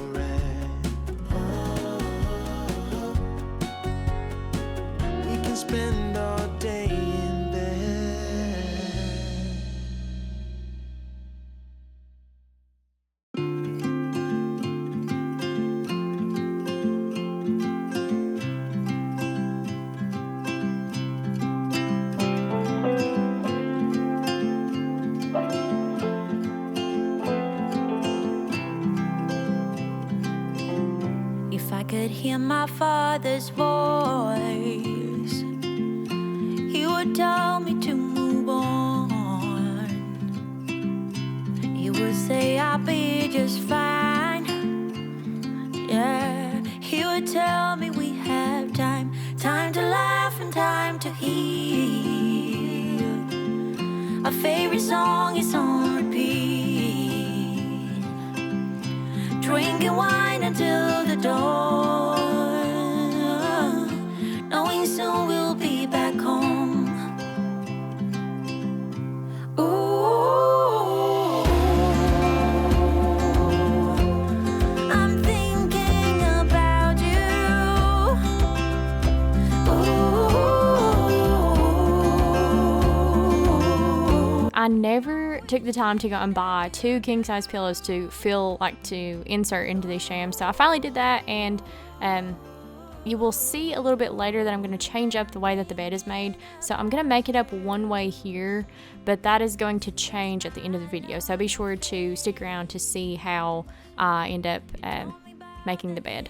We can spend all day in bed. If I could hear my father's voice, he would tell me to move on. He would say I'll be just fine. Yeah, he would tell me we have time, time to laugh and time to heal. Our favorite song is on repeat, drinking wine until the dawn, knowing soon we'll be back home. Ooh, I'm thinking about you. Ooh. I never took the time to go and buy 2 king-size pillows to insert into these shams. So I finally did that, and you will see a little bit later that I'm going to change up the way that the bed is made. So I'm going to make it up one way here, but that is going to change at the end of the video. So be sure to stick around to see how I end up making the bed.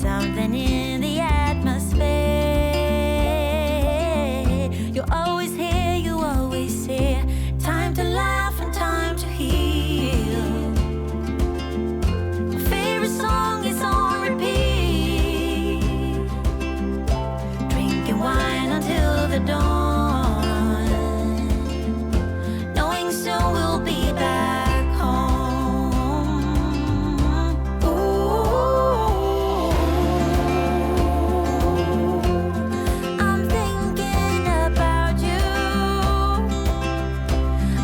Something in the atmosphere. You're always here, you always here. Time to laugh and time to heal. My favorite song is on repeat, drinking wine until the dawn, knowing soon we'll be back home. Ooh, I'm thinking about you.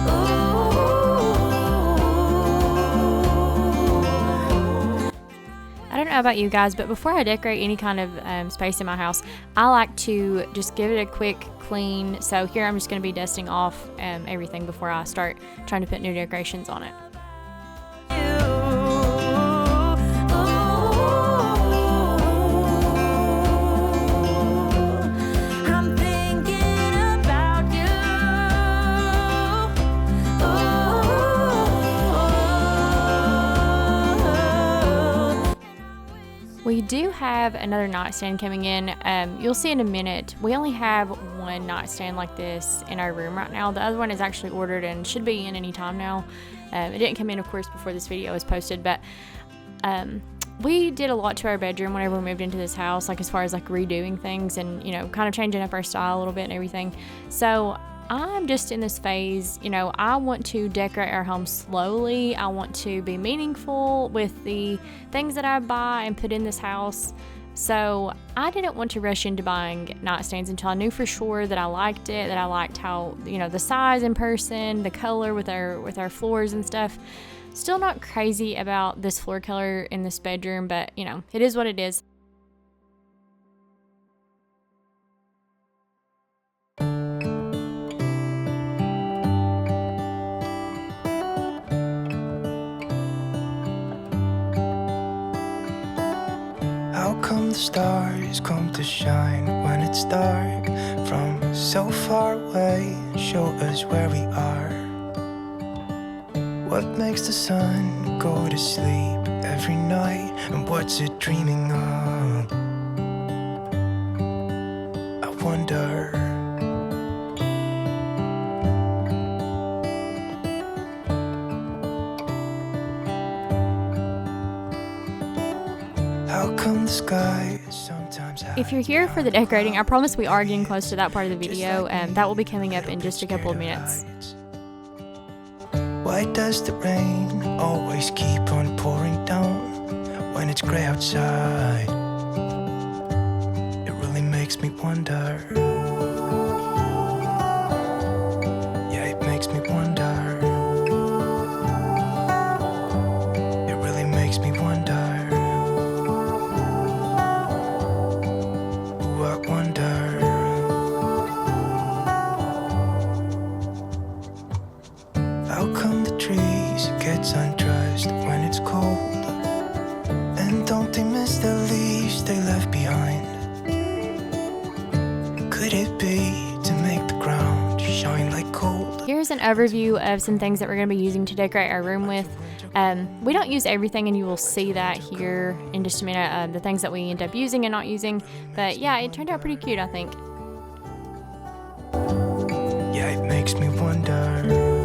Ooh, know about you guys, but before I decorate any kind of space in my house, I like to just give it a quick clean. So here I'm just going to be dusting off everything before I start trying to put new decorations on it. We do have another nightstand coming in. You'll see in a minute. We only have one nightstand like this in our room right now. The other one is actually ordered and should be in any time now. It didn't come in, of course, before this video was posted, but we did a lot to our bedroom whenever we moved into this house, like as far as like redoing things and, you know, kind of changing up our style a little bit and everything. So I'm just in this phase, you know, I want to decorate our home slowly. I want to be meaningful with the things that I buy and put in this house. So I didn't want to rush into buying nightstands until I knew for sure that I liked it, that I liked how, you know, the size in person, the color with our floors and stuff. Still not crazy about this floor color in this bedroom, but, you know, it is what it is. How come the stars come to shine when it's dark from so far away and show us where we are? What makes the sun go to sleep every night, and what's it dreaming of? I wonder. How come the sky sometimes If you're here for the decorating, I promise we are getting close to that part of the video, and that will be coming up in just a couple of minutes. Why does the rain always keep on pouring down when it's gray outside? It really makes me wonder. Yeah, it makes me wonder. It really makes me wonder. Ooh, I wonder. How come the trees get undressed when it's cold? And don't they miss the leaves they left behind? Could it be to make the ground shine like gold? Here's an overview of some things that we're going to be using to decorate our room with. We don't use everything, and you will see that here in just a minute, the things that we end up using and not using. But yeah, it turned out pretty cute, I think. Yeah, it makes me wonder.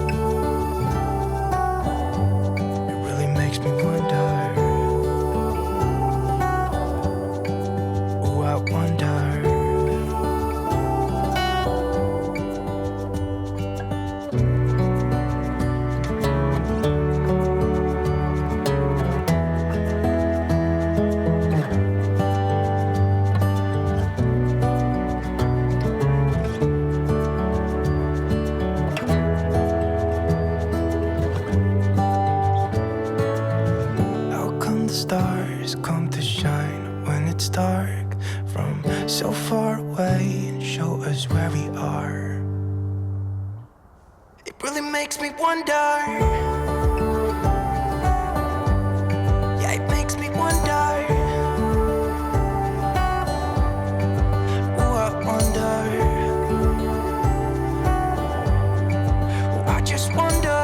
Makes me wonder. Oh, I wonder. Stars come to shine when it's dark from so far away and show us where we are. It really makes me wonder. Yeah, it makes me wonder. Oh, I wonder. Oh, I just wonder.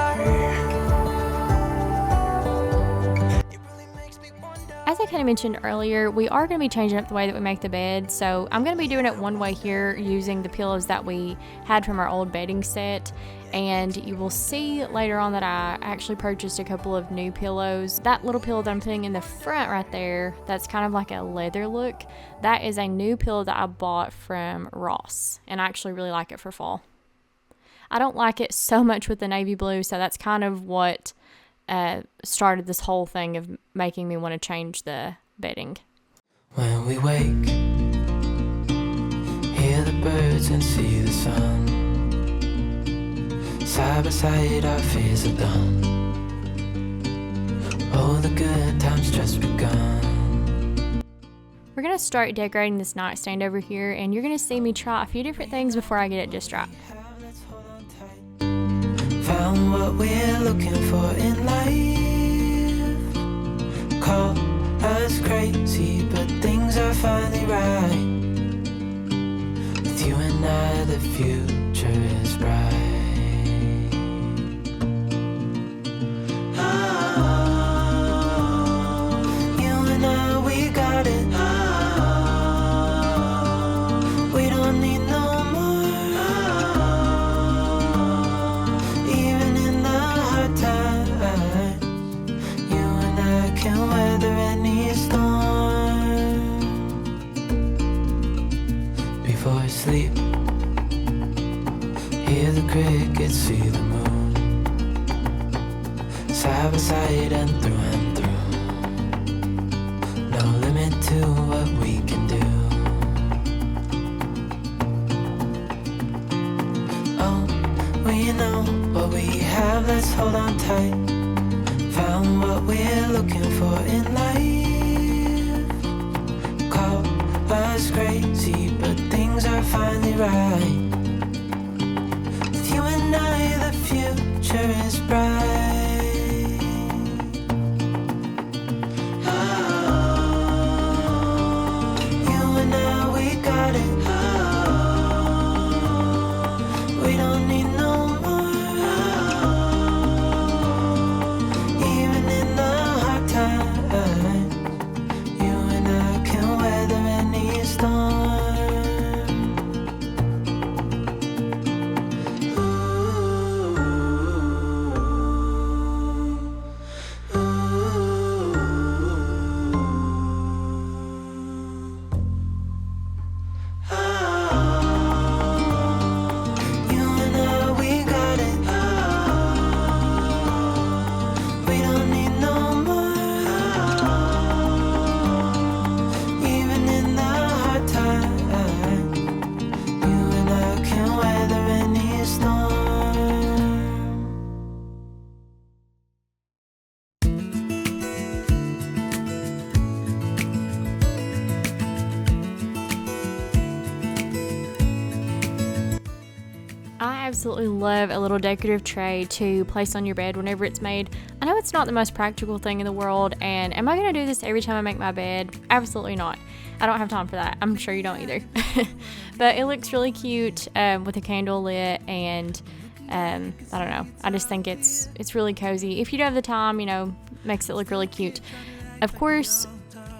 As I kind of mentioned earlier, we are going to be changing up the way that we make the bed. So I'm going to be doing it one way here using the pillows that we had from our old bedding set. And you will see later on that I actually purchased a couple of new pillows. That little pillow that I'm putting in the front right there, that's kind of like a leather look. That is a new pillow that I bought from Ross. And I actually really like it for fall. I don't like it so much with the navy blue, so that's kind of what started this whole thing of making me want to change the bedding. When we wake, hear the birds and see the sun. Side by side our fears are done. Oh, the good times just begun. we're going to start decorating this nightstand over here, and you're going to see me try a few different things before I get it just right. Found what we're looking for in life. Call us crazy, but things are finally right. With you and I, the future is bright. Sleep, hear the crickets, see the moon, side by side and through, no limit to what we can do. Oh, we know what we have, let's hold on tight. Found what we're looking for in life. Call us crazy, but things are finally right. With you and I, the future is bright. Oh, you and I, we got it. Oh, we don't need no more. Oh, even in the hard times, you and I can weather any storm. I absolutely love a little decorative tray to place on your bed whenever it's made. I know it's not the most practical thing in the world, and am I going to do this every time I make my bed? Absolutely not. I don't have time for that. I'm sure you don't either. But it looks really cute with a candle lit, and I don't know. I just think it's really cozy. If you don't have the time, makes it look really cute. Of course,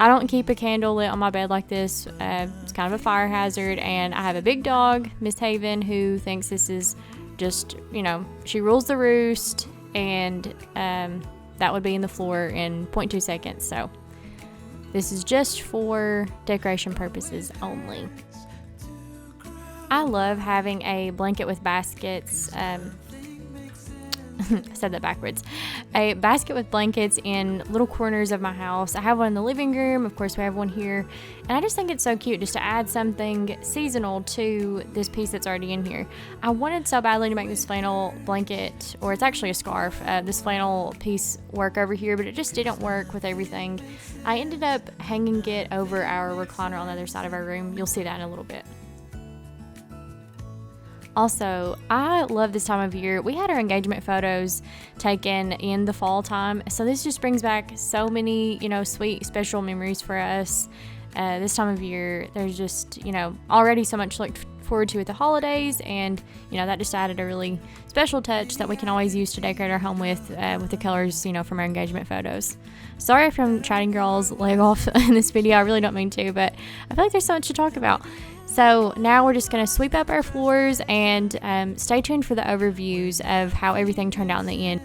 I don't keep a candle lit on my bed like this. It's kind of a fire hazard, and I have a big dog, Miss Haven, who thinks this is just, she rules the roost, and that would be in the floor in 0.2 seconds. So this is just for decoration purposes only. I love having a blanket with baskets. I said that backwards. A basket with blankets in little corners of my house. I have one in the living room. Of course, we have one here. And I just think it's so cute just to add something seasonal to this piece that's already in here. I wanted so badly to make this flannel blanket, or it's actually a scarf, this flannel piece work over here, but it just didn't work with everything. I ended up hanging it over our recliner on the other side of our room. You'll see that in a little bit. Also, I love this time of year. We had our engagement photos taken in the fall time, so this just brings back so many, sweet, special memories for us. This time of year, there's just, already so much to look forward to at the holidays, and, that just added a really special touch that we can always use to decorate our home with the colors, from our engagement photos. Sorry if I'm chatting girls leg off in this video. I really don't mean to, but I feel like there's so much to talk about. So now we're just going to sweep up our floors, and stay tuned for the overviews of how everything turned out in the end.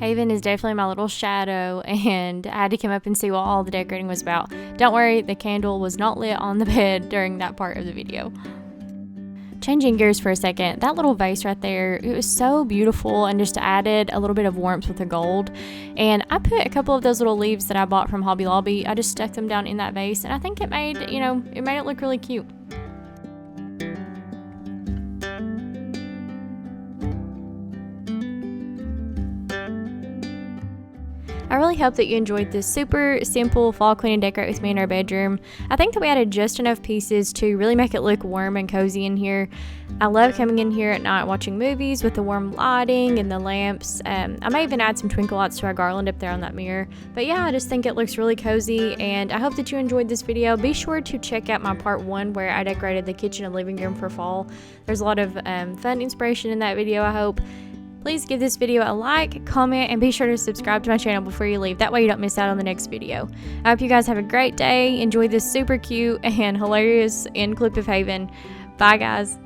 Haven is definitely my little shadow, and I had to come up and see what all the decorating was about. Don't worry, the candle was not lit on the bed during that part of the video. Changing gears for a second, that little vase right there, it was so beautiful and just added a little bit of warmth with the gold. And I put a couple of those little leaves that I bought from Hobby Lobby, I just stuck them down in that vase, and I think it made it look really cute. I really hope that you enjoyed this super simple fall clean and decorate with me in our bedroom. I think that we added just enough pieces to really make it look warm and cozy in here. I love coming in here at night watching movies with the warm lighting and the lamps. I may even add some twinkle lights to our garland up there on that mirror. But yeah, I just think it looks really cozy, and I hope that you enjoyed this video. Be sure to check out my part 1 where I decorated the kitchen and living room for fall. There's a lot of fun inspiration in that video, I hope. Please give this video a like, comment, and be sure to subscribe to my channel before you leave. That way you don't miss out on the next video. I hope you guys have a great day. Enjoy this super cute and hilarious end clip of Haven. Bye, guys.